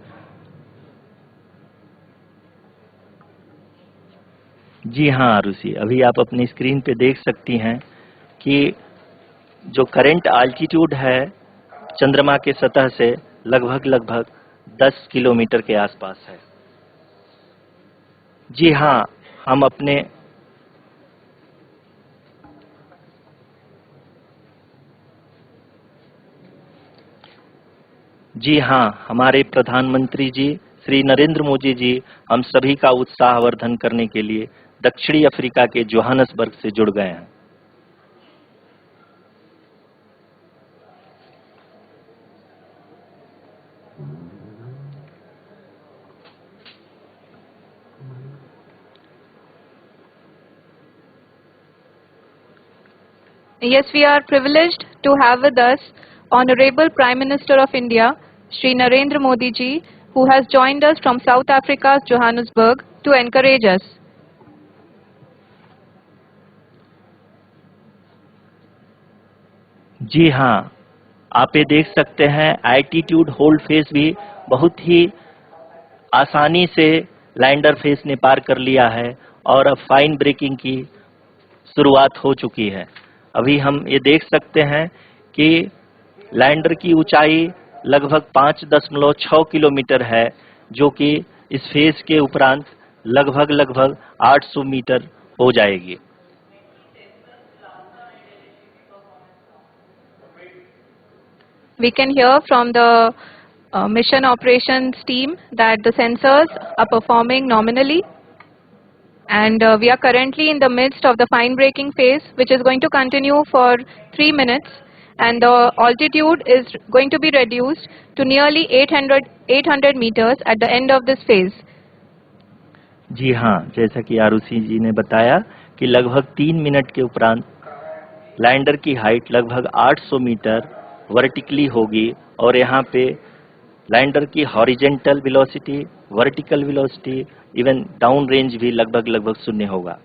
जी हाँ आरुषि, अभी आप अपनी screen पे देख सकती हैं कि जो करंट आल्टीट्यूड है चंद्रमा के सतह से लगभग 10 किलोमीटर के आसपास है। जी हाँ, हमारे प्रधानमंत्री जी श्री नरेंद्र मोदी जी हम सभी का उत्साहवर्धन करने के लिए दक्षिणी अफ्रीका के जोहानसबर्ग से जुड़ गए हैं। Yes, we are privileged to have with us Honorable Prime Minister of India, Shri Narendra Modi ji, who has joined us from South Africa's Johannesburg to encourage us. जी हाँ, आप ये देख सकते हैं एल्टीट्यूड होल्ड फेस भी बहुत ही आसानी से लैंडर फेस ने पार कर लिया है और अब फाइन ब्रेकिंग की शुरुआत हो चुकी है। अभी हम ये देख सकते हैं कि लैंडर की ऊंचाई लगभग 5.6 किलोमीटर है, जो कि इस फेज के उपरांत लगभग 800 मीटर हो जाएगी। We can hear from the mission operations team that the sensors are performing nominally, and we are currently in the midst of the fine braking phase, which is going to continue for 3 minutes, and the altitude is going to be reduced to nearly 800 meters at the end of this phase. जी हाँ, जैसा कि आरुषि जी ने बताया कि लगभग 3 minute के उपरांत lander की हाइट लगभग 800 मीटर वर्टिकली होगी और यहाँ पे लैंडर की horizontal velocity, vertical velocity, even down range भी लगभग शून्य होगा।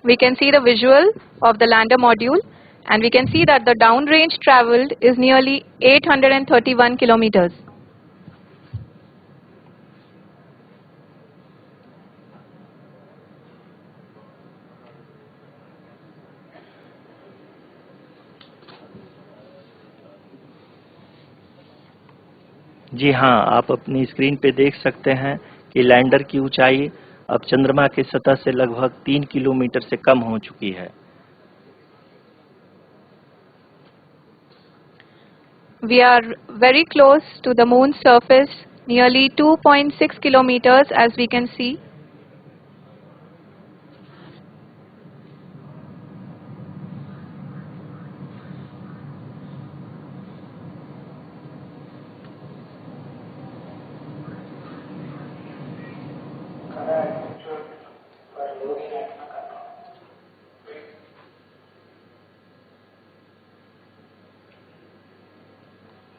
We can see the visual of the lander module, and we can see that the down range traveled is nearly 831 kilometers. जी हाँ, आप अपनी स्क्रीन पे देख सकते हैं कि लैंडर की ऊंचाई अब चंद्रमा की सतह से लगभग 3 किलोमीटर से कम हो चुकी है। We are very close to the moon's surface, nearly 2.6 kilometers as we can see.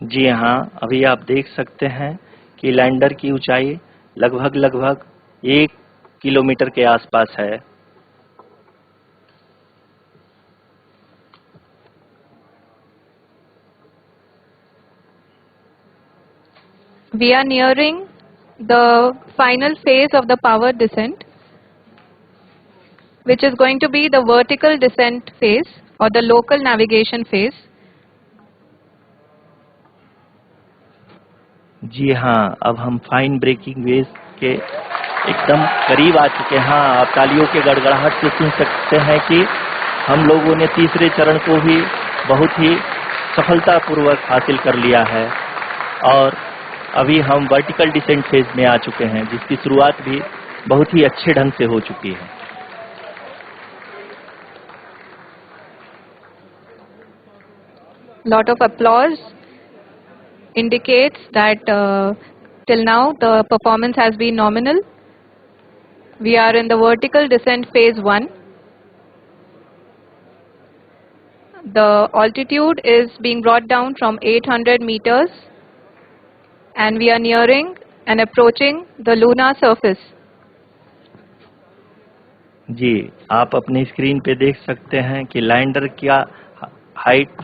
जी हाँ, अभी आप देख सकते हैं कि लैंडर की ऊंचाई लगभग 1 किलोमीटर के आसपास है। We are nearing the final phase of the power descent, which is going to be the vertical descent phase or the local navigation phase. जी हाँ, अब हम फाइन ब्रेकिंग वेव के एकदम करीब आ चुके हैं। हाँ, आप तालियों के गड़गड़ाहट से सुन सकते हैं कि हम लोगों ने तीसरे चरण को भी बहुत ही सफलतापूर्वक हासिल कर लिया है और अभी हम वर्टिकल डिसेंट फेज में आ चुके हैं, जिसकी शुरुआत भी बहुत ही अच्छे ढंग से हो चुकी है। Lot of applause indicates that till now the performance has been nominal. We are in the vertical descent phase 1. The altitude is being brought down from 800 meters and we are nearing and approaching the lunar surface. जी, आप अपनी screen पे देख सकते हैं कि lander का height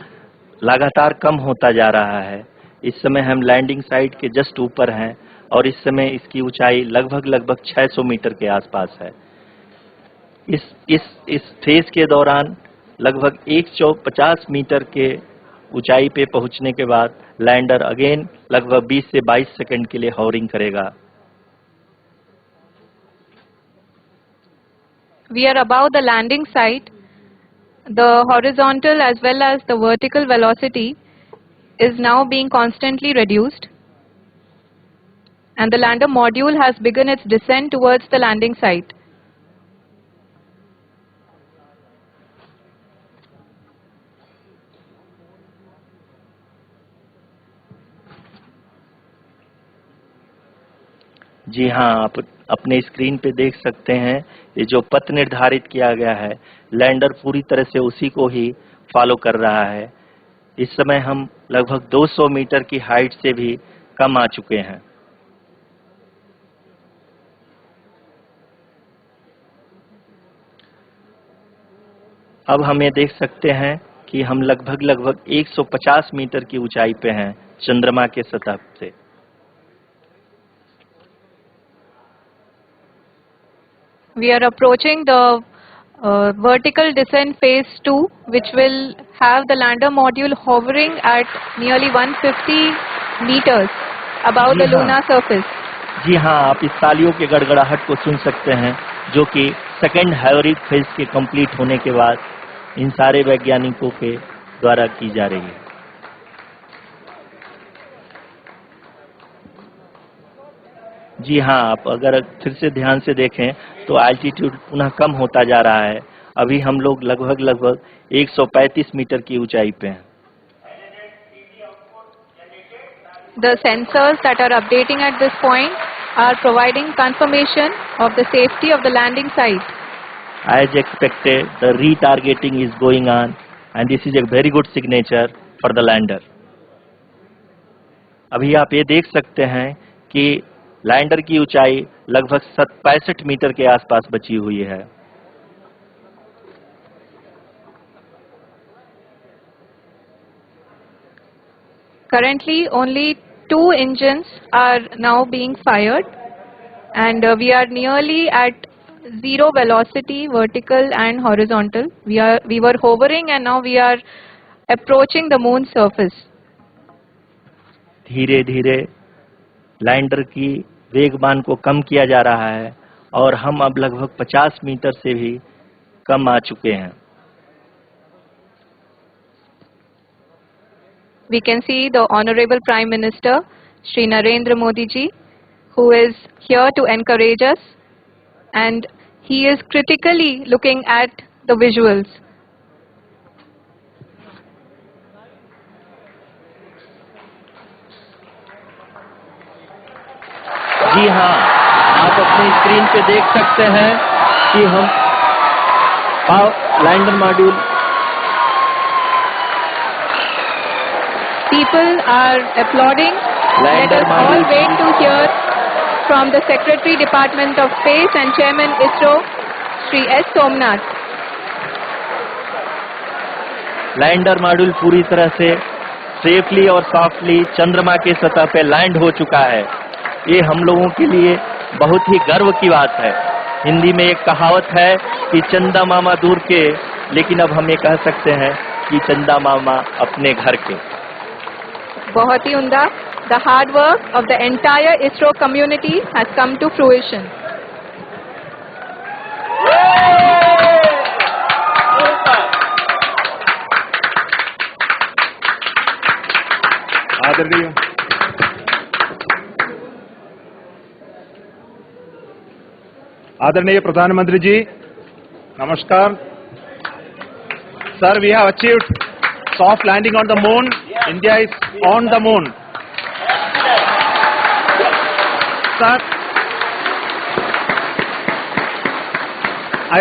लगातार कम होता जा रहा है। इस समय हम लैंडिंग साइट के जस्ट ऊपर हैं और इस समय इसकी ऊंचाई लगभग 600 मीटर के आसपास है। इस फेज के दौरान लगभग 150 मीटर के ऊंचाई पे पहुंचने के बाद लैंडर अगेन लगभग 20 से 22 सेकंड के लिए हॉवरिंग करेगा। We are above the landing site. The horizontal as well as the vertical velocity is now being constantly reduced. and the lander module has begun its descent towards the landing site. जी हाँ, आप अपने screen पे देख सकते हैं ये जो पथ निर्धारित किया गया है, लैंडर पूरी तरह से उसी को ही फॉलो कर रहा है। इस समय हम लगभग 200 मीटर की हाइट से भी कम आ चुके हैं। अब हम ये देख सकते हैं कि हम लगभग 150 मीटर की ऊंचाई पे हैं चंद्रमा के सतह से। We are approaching the vertical descent phase 2, which will have the lander module hovering at nearly 150 meters above the lunar surface. जी हाँ, आप इस तालियों के गड़गड़ाहट को सुन सकते हैं, जो कि सेकेंड हैवरिक फेज के कंप्लीट होने के बाद इन सारे वैज्ञानिकों के द्वारा की जा रही है। जी हाँ, आप अगर फिर से ध्यान से देखें तो एल्टीट्यूड पुनः कम होता जा रहा है। अभी हम लोग लगभग 135 मीटर की ऊंचाई पे हैं। The sensors that are updating at this point are providing confirmation of the safety of the landing site. As expected, the retargeting is going on and this is a very good signature for the lander. अभी आप ये देख सकते हैं कि lander की ऊंचाई लगभग 65 मीटर के आसपास बची हुई है। Currently, only 2 engines are now being fired, and we are nearly at zero velocity, vertical and horizontal. We were hovering, and now we are approaching the moon's surface. धीरे धीरे लैंडर की वेगमान को कम किया जा रहा है और हम अब लगभग 50 मीटर से भी कम आ चुके हैं। We can see the Honorable Prime Minister, Shri Narendra Modi ji, who is here to encourage us, and he is critically looking at the visuals. जी हाँ, आप अपनी स्क्रीन पे देख सकते हैं कि हम lander module People are applauding. Let us all wait to hear from the Secretary Department of Space and Chairman ISRO, Shri S. Somnath. Lander module पूरी तरह से सेफली और सॉफ्टली चंद्रमा के सतह पे लैंड हो चुका है। ये हम लोगों के लिए बहुत ही गर्व की बात है। हिंदी में एक कहावत है कि चंदा मामा दूर के, लेकिन अब हम ये कह सकते हैं कि चंदा मामा अपने घर के। बहुत ही उम्दा। The hard work of the entire ISRO community has come to fruition. आदरणीय प्रधानमंत्री जी, नमस्कार। Sir, we have achieved soft landing on the moon. India is on the moon. Sir, I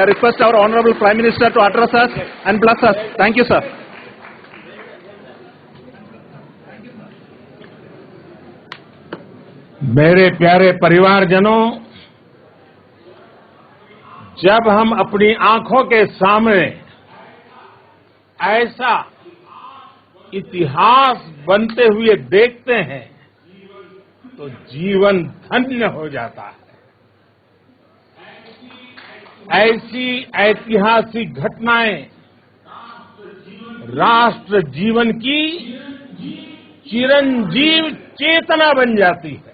request our Honorable Prime Minister to address us and bless us. Thank you, sir. मेरे प्यारे परिवारजनों, जब हम अपनी आंखों के सामने ऐसा इतिहास बनते हुए देखते हैं तो जीवन धन्य हो जाता है। ऐसी ऐतिहासिक घटनाएं राष्ट्र जीवन की चिरंजीव चेतना बन जाती है।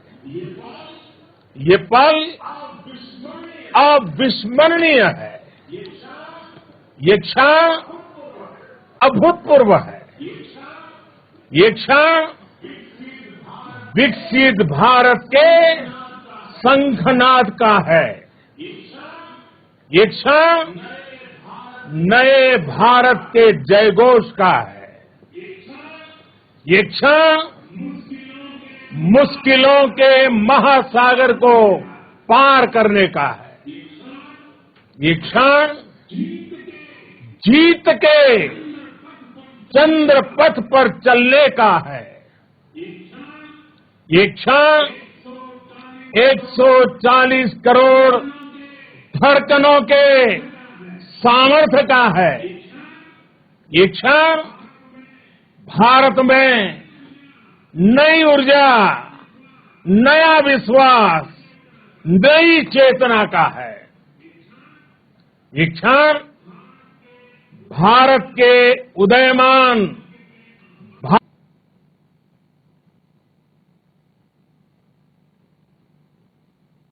ये पल अविस्मरणीय है। ये क्षण अभूतपूर्व है। ये क्षण विकसित भारत के शंखनाद का है। ये क्षण नए भारत के जयघोष का है। ये क्षण मुश्किलों के महासागर को पार करने का है। ये क्षण जीत के चंद्र पथ पर चलने का है। ये क्षण 140 करोड़ धड़कनों के सामर्थ्य का है। ये क्षण भारत में नई ऊर्जा, नया विश्वास, नई चेतना का है। ये क्षण भारत के उदयमान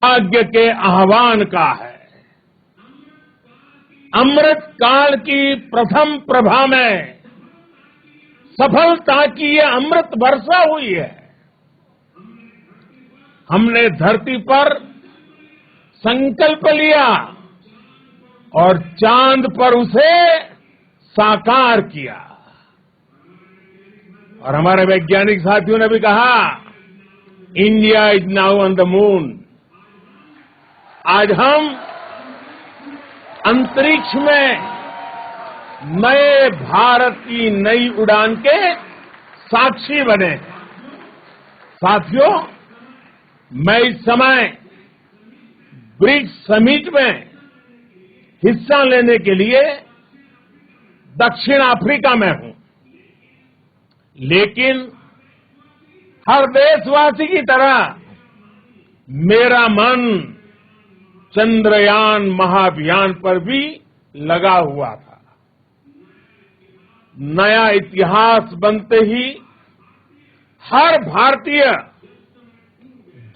भाग्य के आह्वान का है। अमृत काल की प्रथम प्रभा में सफलता की ये अमृत वर्षा हुई है। हमने धरती पर संकल्प लिया और चांद पर उसे साकार किया। और हमारे वैज्ञानिक साथियों ने भी कहा, India is now on the moon. आज हम अंतरिक्ष में नए भारत की नई उड़ान के साक्षी बने हैं। साथियों, मैं इस समय ब्रिक्स समिट में हिस्सा लेने के लिए दक्षिण अफ्रीका में हूं, लेकिन हर देशवासी की तरह मेरा मन चंद्रयान महाअभियान पर भी लगा हुआ था। नया इतिहास बनते ही हर भारतीय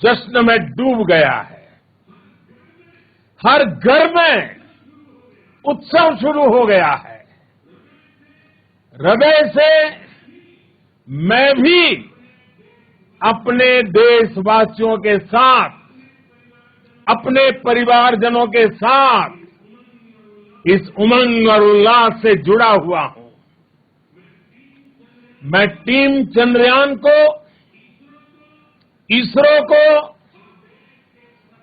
जश्न में डूब गया है। हर घर में उत्सव शुरू हो गया है। हृदय से मैं भी अपने देशवासियों के साथ, अपने परिवारजनों के साथ इस उमंग और उल्लास से जुड़ा हुआ हूं। मैं टीम चंद्रयान को, इसरो को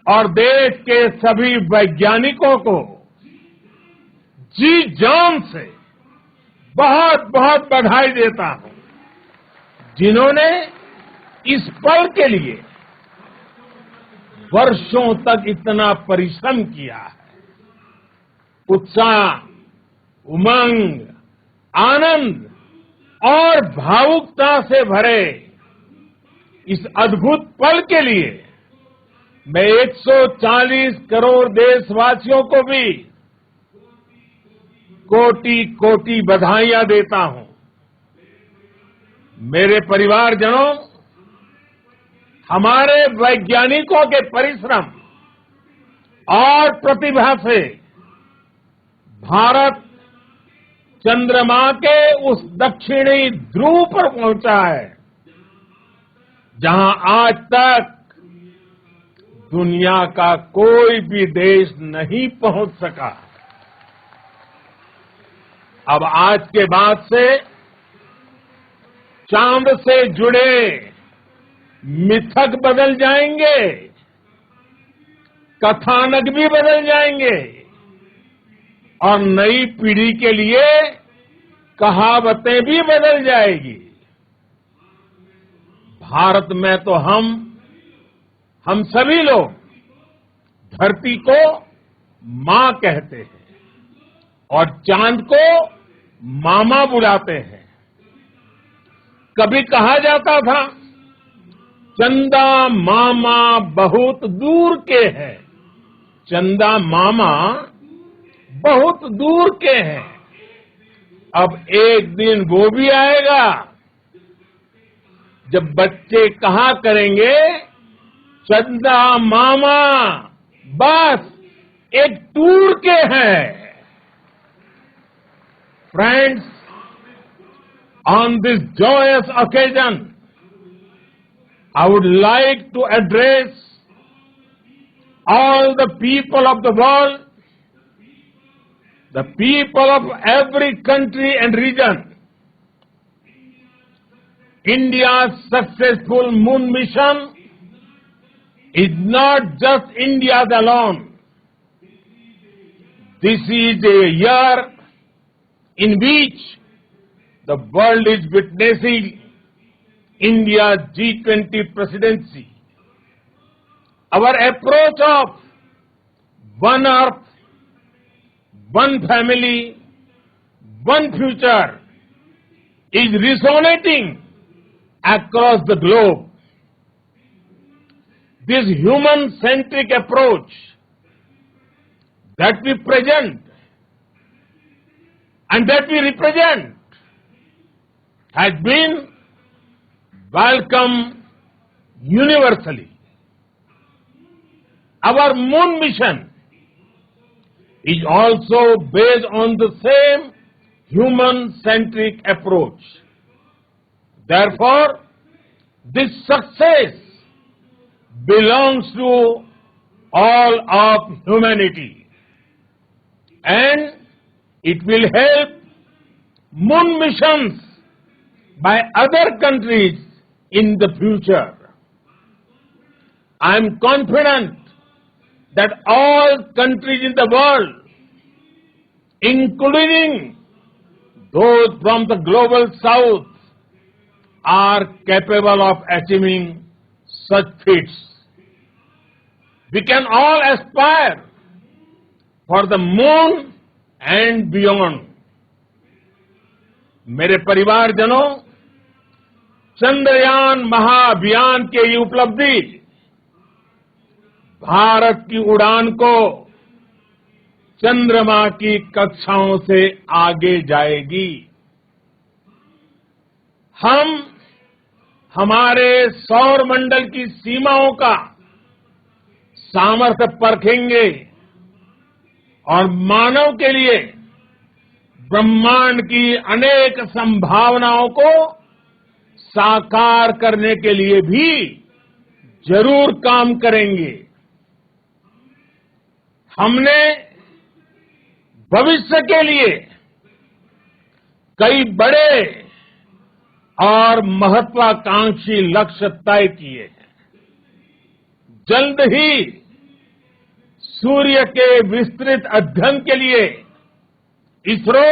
और देश के सभी वैज्ञानिकों को जी जान से बहुत बहुत बधाई देता हूं, जिन्होंने इस पल के लिए वर्षों तक इतना परिश्रम किया है। उत्साह, उमंग, आनंद और भावुकता से भरे इस अद्भुत पल के लिए मैं 140 करोड़ देशवासियों को भी कोटि कोटि बधाइयां देता हूं। मेरे परिवारजनों, हमारे वैज्ञानिकों के परिश्रम और प्रतिभा से भारत चंद्रमा के उस दक्षिणी ध्रुव पर पहुंचा है, जहां आज तक दुनिया का कोई भी देश नहीं पहुंच सका। अब आज के बाद से चांद से जुड़े मिथक बदल जाएंगे, कथानक भी बदल जाएंगे और नई पीढ़ी के लिए कहावतें भी बदल जाएगी। भारत में तो हम सभी लोग धरती को मां कहते हैं और चांद को मामा बुलाते हैं। कभी कहा जाता था, चंदा मामा बहुत दूर के हैं। चंदा मामा बहुत दूर के हैं। अब एक दिन वो भी आएगा जब बच्चे कहा करेंगे, चंदा मामा बस एक टूर के हैं। Friends, on this joyous occasion, I would like to address all the people of the world, the people of every country and region. India's successful moon mission is not just India's alone. This is a year in which the world is witnessing India's G20 presidency. Our approach of one Earth, one family, one future is resonating across the globe. This human-centric approach that we present and that we represent has been welcomed universally. Our moon mission is also based on the same human-centric approach. Therefore, this success belongs to all of humanity, and it will help moon missions by other countries in the future. I am confident that all countries in the world, including those from the global south, are capable of achieving such feats. We can all aspire for the moon and beyond. मेरे परिवारजनों, चंद्रयान महाअभियान के ये उपलब्धि भारत की उड़ान को चंद्रमा की कक्षाओं से आगे जाएगी। हम हमारे सौर मंडल की सीमाओं का सामर्थ्य परखेंगे और मानव के लिए ब्रह्मांड की अनेक संभावनाओं को साकार करने के लिए भी जरूर काम करेंगे। हमने भविष्य के लिए कई बड़े और महत्वाकांक्षी लक्ष्य तय किए हैं। जल्द ही सूर्य के विस्तृत अध्ययन के लिए ISRO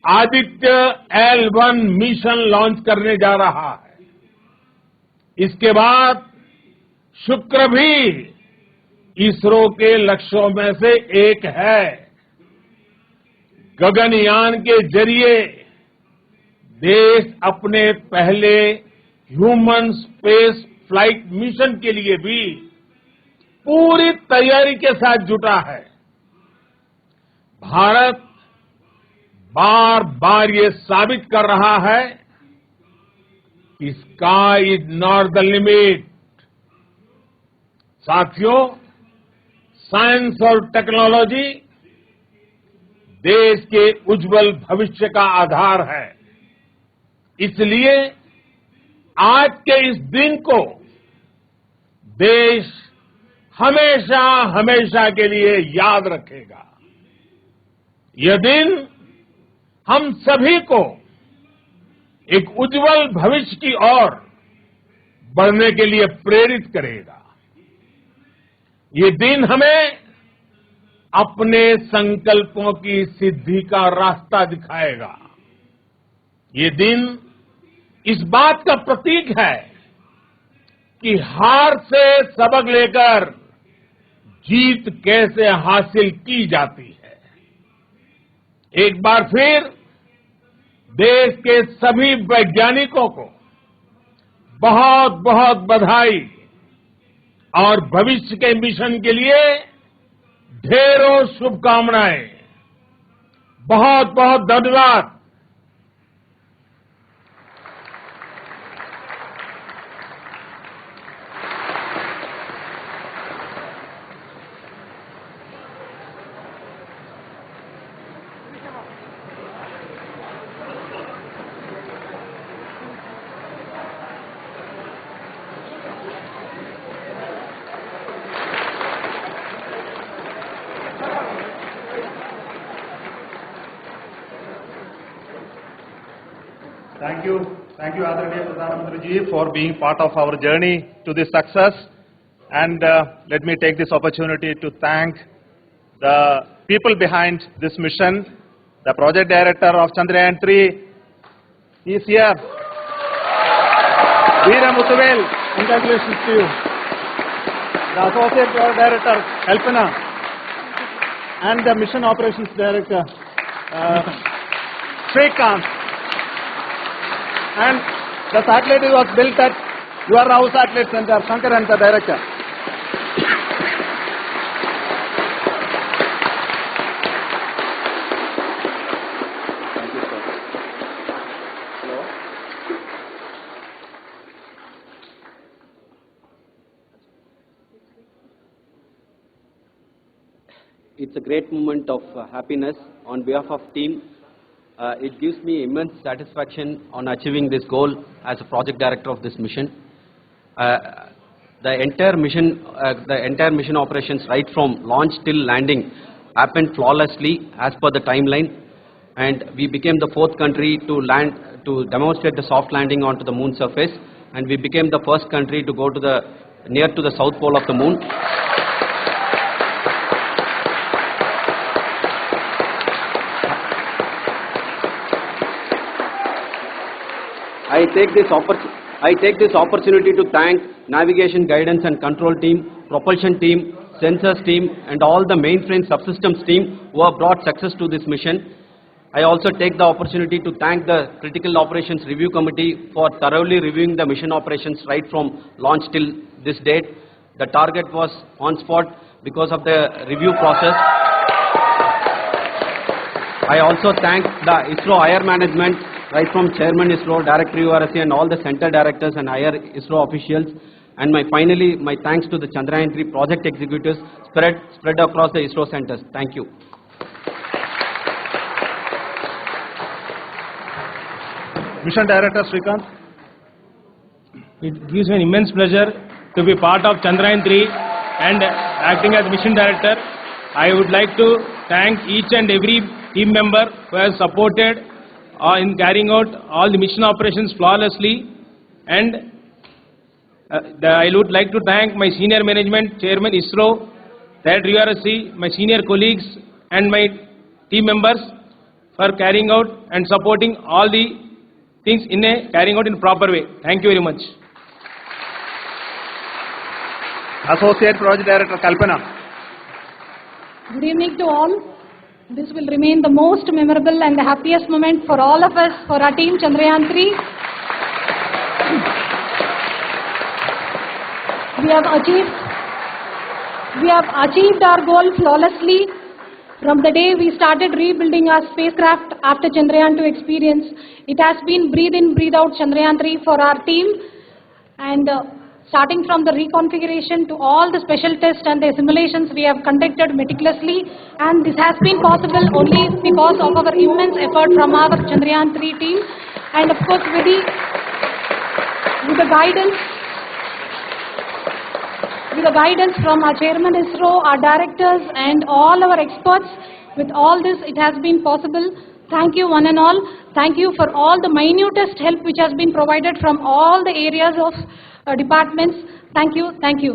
Aditya L1 mission launch करने जा रहा है। इसके बाद शुक्र भी इसरो के लक्ष्यों में से एक है। गगनयान के जरिए देश अपने पहले ह्यूमन स्पेस फ्लाइट मिशन के लिए भी पूरी तैयारी के साथ जुटा है। भारत बार बार ये साबित कर रहा है कि sky is not the limit. साथियों, साइंस और टेक्नोलॉजी देश के उज्जवल भविष्य का आधार है। इसलिए आज के इस दिन को देश हमेशा हमेशा के लिए याद रखेगा। यह दिन हम सभी को एक उज्जवल भविष्य की ओर बढ़ने के लिए प्रेरित करेगा। ये दिन हमें अपने संकल्पों की सिद्धि का रास्ता दिखाएगा। ये दिन इस बात का प्रतीक है कि हार से सबक लेकर जीत कैसे हासिल की जाती है। एक बार फिर देश के सभी वैज्ञानिकों को बहुत बहुत बधाई और भविष्य के मिशन के लिए ढेरों शुभकामनाएं। बहुत बहुत धन्यवाद। Thank you, Adharaniya Pradhan Mantri ji, for being part of our journey to this success. And let me take this opportunity to thank the people behind this mission. The project director of Chandrayaan 3 is here. Veera Muthuvel, congratulations to you. The associate project director, Kalpana, and the mission operations director, Srikanth. And the satellite was built at your house satellite center, Shankar, and the director. It's a great moment of happiness on behalf of team. It gives me immense satisfaction on achieving this goal as a project director of this mission. The entire mission operations right from launch till landing happened flawlessly as per the timeline, and we became the 4th country to demonstrate the soft landing onto the moon surface, and we became the first country to go to near to the south pole of the moon. I take this opportunity to thank navigation, guidance and control team, propulsion team, sensors team and all the mainframe subsystems team who have brought success to this mission. I also take the opportunity to thank the Critical Operations Review Committee for thoroughly reviewing the mission operations right from launch till this date. The target was on spot because of the review process. I also thank the ISRO higher management, right from Chairman ISRO, Director URSC and all the center directors and higher ISRO officials. And finally, my thanks to the Chandrayaan 3 project executives spread across the ISRO centers. Thank you. Mission Director Srikanth. It gives me an immense pleasure to be part of Chandrayaan 3 and acting as Mission Director. I would like to thank each and every team member who has supported in carrying out all the mission operations flawlessly, and I would like to thank my senior management, Chairman ISRO, Director URSC, my senior colleagues and my team members for carrying out and supporting all the things carrying out in a proper way. Thank you very much. Associate Project Director Kalpana. Good evening to all. This will remain the most memorable and the happiest moment for all of us, for our team Chandrayaan 3. We have achieved our goal flawlessly from the day we started rebuilding our spacecraft after Chandrayaan 2 experience. It has been breathe in, breathe out Chandrayaan 3 for our team, and starting from the reconfiguration to all the special tests and the simulations we have conducted meticulously, and this has been possible only because of our immense effort from our Chandrayaan 3 team, and of course with the guidance from our Chairman ISRO, our directors and all our experts. With all this, it has been possible. Thank you one and all. Thank you for all the minutest help which has been provided from all the areas of departments. Thank you. Thank you.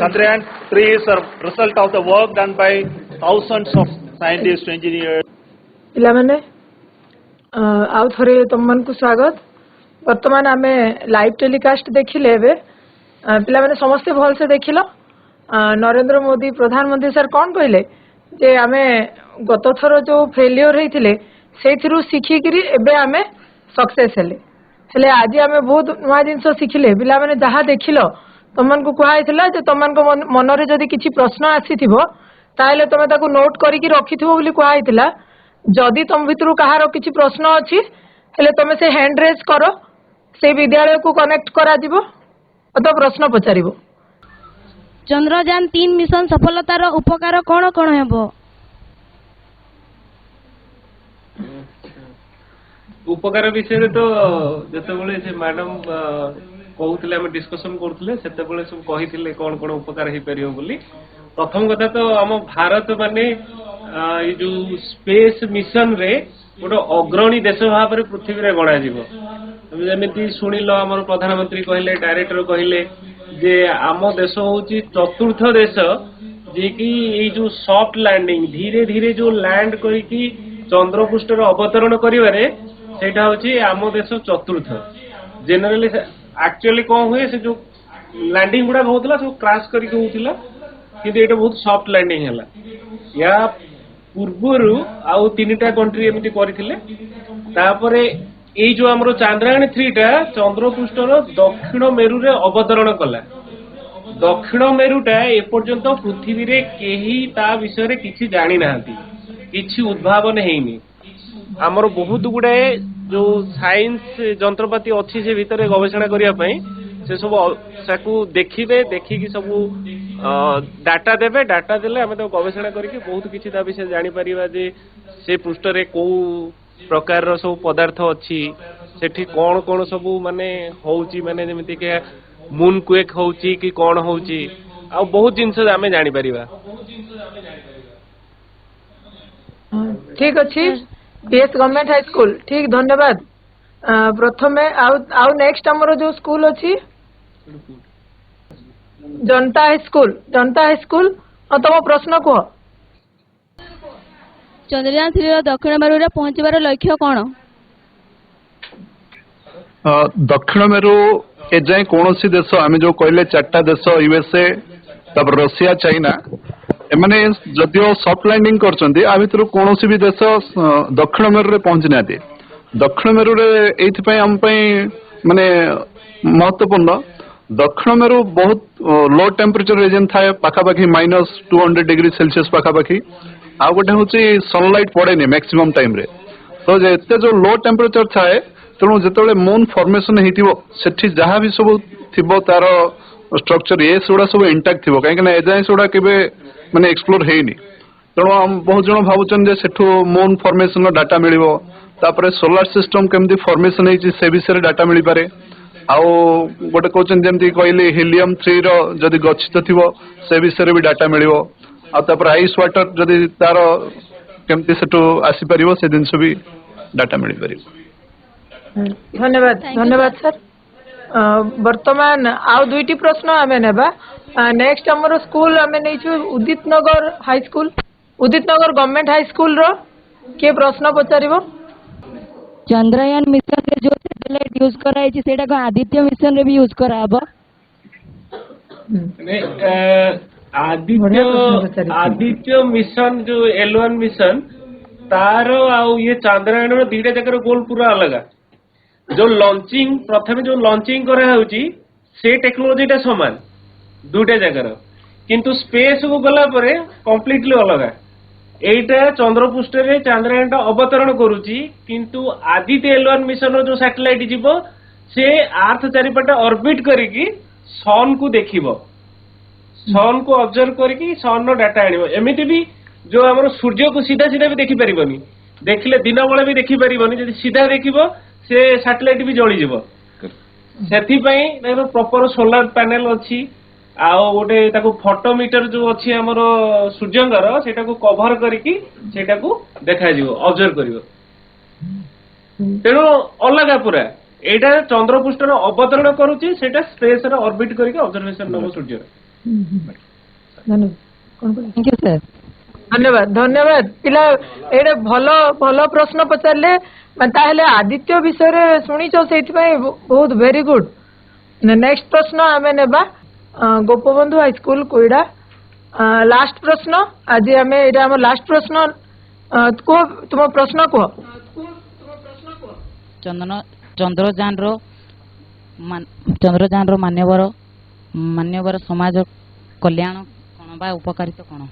Chandrayaan 3 is a result of the work done by thousands of scientists, engineers. ପିଲାମାନେ ଆଉ ଥରେ ତମମାନଙ୍କୁ ସ୍ୱାଗତ। ବର୍ତ୍ତମାନ ଆମେ live telecast ଦେଖିଲେ ଏବେ ପିଲାମାନେ ସମସ୍ତେ ଭଲସେ ଦେଖିଲ। ନରେନ୍ଦ୍ର ମୋଦି ପ୍ରଧାନମନ୍ତ୍ରୀ ସାର୍ କ'ଣ କହିଲେ ଯେ ଆମେ ଗତ ଥର ଯୋଉ ଫେଲିୟର ହେଇଥିଲେ ସେଇଥିରୁ ଶିଖିକିରି ଏବେ ଆମେ ସକ୍ସେସ୍ ହେଲେ ଆଜି ଆମେ ବହୁତ ନୂଆ ଜିନିଷ ଶିଖିଲେ। ପିଲାମାନେ ଯାହା ଦେଖିଲ ତମମାନଙ୍କୁ କୁହାଯାଇଥିଲା ଯେ ତମମାନଙ୍କ ମନରେ ଯଦି କିଛି ପ୍ରଶ୍ନ ଆସିଥିବ ତାହେଲେ ତମେ ତାକୁ ନୋଟ୍ କରିକି ରଖିଥିବ ବୋଲି କୁହାଯାଇଥିଲା। ଯଦି ତମ ଭିତରୁ କାହାର କିଛି ପ୍ରଶ୍ନ ଅଛି ହେଲେ ତମେ ସେ ହ୍ୟାଣ୍ଡ ରେଜ୍ କର, ସେ ବିଦ୍ୟାଳୟକୁ କନେକ୍ଟ କରାଯିବ ତ ପ୍ରଶ୍ନ ପଚାରିବ। ଚନ୍ଦ୍ରଯାନ 3 ମିଶନ ସଫଳତାର ଉପକାର କ'ଣ କ'ଣ ହେବ? ଉପକାର ବିଷୟରେ ତ ଯେତେବେଳେ ସେ ମ୍ୟାଡାମ କହୁଥିଲେ, ଆମେ ଡିସ୍କସନ କରୁଥିଲେ, ସେତେବେଳେ ସବୁ କହିଥିଲେ କ'ଣ କ'ଣ ଉପକାର ହେଇପାରିବ ବୋଲି। ପ୍ରଥମ କଥା ତ ଆମ ଭାରତ ମାନେ ये जो स्पेस मिशन रे गोटे अग्रणी देश भाव में पृथ्वी रे गणा जीव जमी शुणिल आम प्रधानमंत्री कहले डायरेक्टर कहले जे आम देश हूँ चतुर्थ देश जे कि ये जो सॉफ्ट लैंडिंग धीरे धीरे जो लैंड करके चंद्रपृष्ठ अवतरण करिवारे सेटा हूँ आम देश चतुर्थ जेनराली एक्चुअली कौन हुए से जो लैंडिंग गुड़ा होता सब क्रैश करके होता किंतु ये बहुत सॉफ्ट लैंडिंग है या पूर्वर आउ 3टा कंट्री एमती करथिले तापरे एई जो हमरो चांद्रयान 3 टा चंद्रपृष्ठर दक्षिण मेरु रे अवतरण कला दक्षिण मेरुटा एपर्यंत पृथ्वी रे केही ता विषय रे किछि जानि नाहंती किछि उद्भावन हेइनी हमरो बहुत गुडाए जो साइंस जंत्रपाति अच्छी से भितर गवेषणा करिया पई से सब साकू देखिबे देखिकी सब डाटा देबे डाटा देले हमें तो गवेषणा करके बहुत किछि ता विषय जानि परिबा जे से पृष्ठ रे को प्रकार रो सब पदार्थ अछि सेठी कोन कोन सब माने होउची माने जेमिति के मून क्वेक होउची कि कोन होउची आ बहुत जिंस हमें जानि परिबा ठीक अछि पीएस गवर्नमेंट हाई स्कूल ठीक धन्यवाद प्रथमे आउ नेक्स्ट हमरो जो स्कूल अछि जनता हाई स्कूल तुम प्रश्न कह चंद्रयान 3 दक्षिण मेरु रे पहुंचबार लक्ष्य कोन दक्षिण मेरु एजाए कौन सी देश आम जो कहले 4टा देश यूएसए तब रशिया चाइना एमाने जदियो सॉफ्ट लैंडिंग करचंदी आ भितर कौन सी भी देश दक्षिण मेरु रे पहुंची नाते दक्षिण मेरु रे एथि पय हम पय माने महत्वपूर्ण दक्षिण मेरु बहुत लो टेम्परेचर रीजन थाए पाखापाखि -200 डिग्री सेल्सियस पाखापाखि आ गोटे हूँ सनलाइट पड़ेनि मैक्सिमम टाइम रे तो एते जो लो टेम्परेचर थाए तेणु जिते मून फॉर्मेशन होती जहाँ भी सब थी तार स्ट्रक्चर ये सेगुड़ा सब इंटैक्ट थी कहीं एजाए सेगुड़ा केबे माने एक्सप्लोर हेनी तेणु बहुत जन भावुन सेठू मून फॉर्मेशन डाटा मिलिबो तापरे सोलार सिस्टम केमती फॉर्मेशन होती से विषय डाटा मिल पारे आउ गोटे कहते जमी कहली हिलियम 3 जदि गच्छित थी से विषय भी डाटा मिलिबो आउे आइस वाटर जदि तार केमती सेठू आसीपर से जिनस भी डाटा मिल पार धन्यवाद सर वर्तमान आउ 2टी प्रश्न आमे नेबा नेक्स्ट हमरो स्कूल आमे नेछु उदित नगर गवर्नमेंट हाई स्कूल रो के प्रश्न पचारिबो चंद्रयान मिशन रे जो सैटेलाइट यूज कराई छि सेटा को आदित्य मिशन रे भी यूज कराबो आदित्य मिशन जो L1 मिशन तार आउ ये चांद्रयान रो 2टा जकर गोल पूरा अलग जो लॉन्चिंग प्रथम जो लॉन्चिंग करा होची से टेक्नोलॉजी टा समान 2टा जकर किंतु स्पेस को गला परे कंप्लीटली अलग एटा चंद्रपृष्ठ रे चांद्रयान टा अवतरण करूची किंतु आदित्य L1 मिशन रो जो सैटेलाइट जीवो से अर्थ चारिपटे ऑर्बिट करिकी सन को देखिबो सन को ऑब्जर्व करके सन रो डाटा आनिबो एमिति भी जो हमर सूर्य को सीधा सीधा भी देखि परिबनी देखले दिन बेला भी देखि परिबनी जदि सीधा देखिबो से सैटेलाइट भी जळी जीवो सेथि पई ताको प्रॉपर सोलर पैनल अछि आ गोटे ताको फोटोमीटर जो अछि हमर सूर्यंगर सेटा को कवर करके सेटा को देखा जीवो ऑब्जर्व करिवो तेनो अलगा पूरा एटा चंद्रपृष्ठ रो अवतरण करूची सेटा स्पेस रो ऑर्बिट करके ऑब्जर्वेशन नबो सूर्य धन्यवाद पिला एडे भलो प्रश्न पचारले ताहले आदित्य विषय रे सुनिचो सेति पई बहुत वेरी गुड नेक्स्ट प्रश्न आमे नेबा गोपबंधु हाई स्कूल कोइडा लास्ट प्रश्न आज आमे एडा हमर लास्ट प्रश्न को तुम प्रश्न को चंद्रयान रो मान्यवर समाज कल्याण कोन बा उपकारिता कोन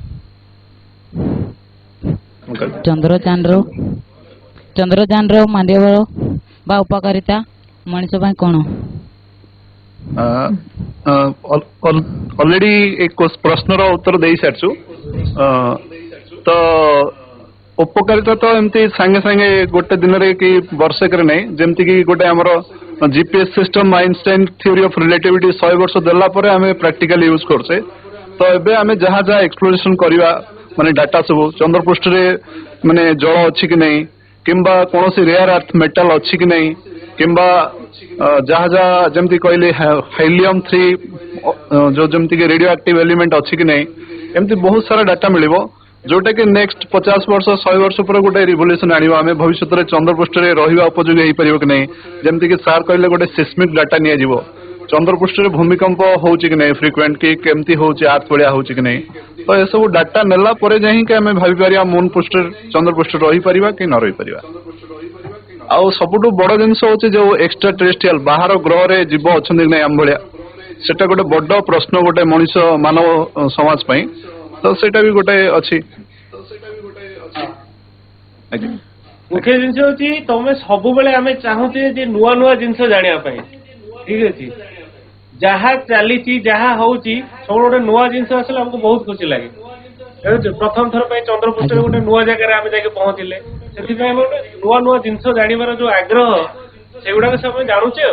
चंद्रयान रो मान्यवर बा उपकारिता मनुष्य भाई कोन ऑलरेडी एक प्रश्न रो उत्तर दे सारछु तो उपकारिता तो एमती संगे संगे गोटे दिन रे कि वर्ष करे नै जेमती कि गोटे हमरो GPS system Einstein theory of relativity 100 वर्ष देला परे हमें प्रैक्टिकली यूज करछे तो एबे हमें जहाँ जहाँ एक्सप्लोरेशन करवा माने डाटा सब चंद्रपृष्ठ रे माने जल अच्छी कि नहीं किंबा कौन सी रेयर अर्थ मेटल अच्छी कि नहीं किंबा जहाँ जहाँ जमती कहले हेलियम 3 जो जमती के रेडियो एक्टिव एलिमेंट अच्छी कि नहीं एमती बहुत सारा डाटा मिलिबो जोटा कि नेक्स्ट 50 वर्ष 100 वर्ष पर गोटे रिवोल्यूशन आनिबो आमे भविष्य रे चंद्रपृष्ठ रे रहिबा उपयोगी हेई परिबो कि नहीं जमती कि सार कहले गोटे सिस्मिक डाटा निया जिवो चंद्रपृष्ठ रे भूमिकंप होउची कि नहीं फ्रीक्वेंट की केमती होउची अर्थ बलिया होउची कि नहीं तो ये सब डाटा नेला परे जाहि के आमे भाबी परिया मून पृष्ठ चंद्रपृष्ठ रही परिबा कि न रही परिबा आउ सबुठु बड़ जिनस होची जो एक्स्ट्रा टेरेस्ट्रियल बाहर ग्रह रे जीव अछन कि नहीं आम भलिया सेटा गोटे बड़ प्रश्न गोटे मनुष्य मानव समाज पई तो सेटा भी गोटे अछि मुख्य जिनस होची तमे सब बेले आमे चाहते जे नुवा नुवा जिनस जानिया पई ठीक अछि जहाँ चली जहाँ होची सब गोटे नुआ जिनस आसले हमको बहुत खुशी लगे प्रथम थर पे चंद्रपृष्ठ गोटे नुआ जगह आम जाके पहुंचले से नुआ नुआ जिनस जानिबार जो आग्रह सेगुड़ा सब जानूचे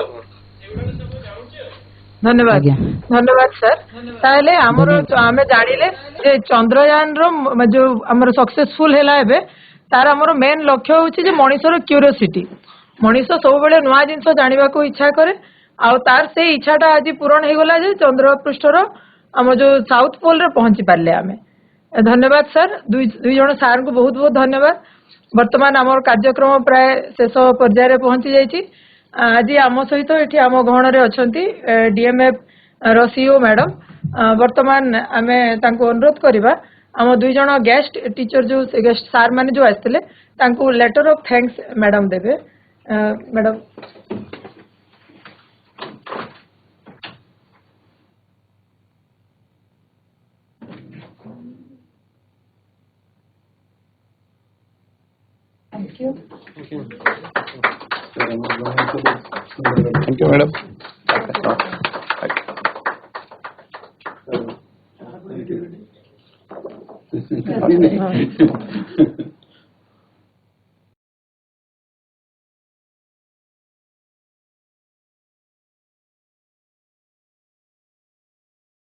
धन्यवाद धन्यवाद सर ताहले हमर आमे जानिले जे चंद्रयान रो जो हमर सक्सेसफुल हैला एबे तार हमर मेन लक्ष्य होची जे मनुष्यर क्यूरियोसिटी मनुष्य सब बेले नुआ जिनस जानिबा को इच्छा करे आउ तार से इच्छाटा आज पूरण हो गला जे चंद्रपृष्ठर आम जो साउथ पोल रे पहुंची पारे आमे धन्यवाद सर दुई जन सार को बहुत बहुत धन्यवाद वर्तमान आम कार्यक्रम प्राय शेष पर्याय रे पहुंची जाइछि आज आम सहित एठी आम गहन रे अछंती डीएमएफ रो सीईओ मैडम वर्तमान आमे तांको अनुरोध करबा आम दुई जन गेस्ट टीचर जो गेस्ट सार माने जो आस्थिले तांको लेटर ऑफ थैंक्स मैडम देबे madam Thank you. Thank you, madam. Thank you.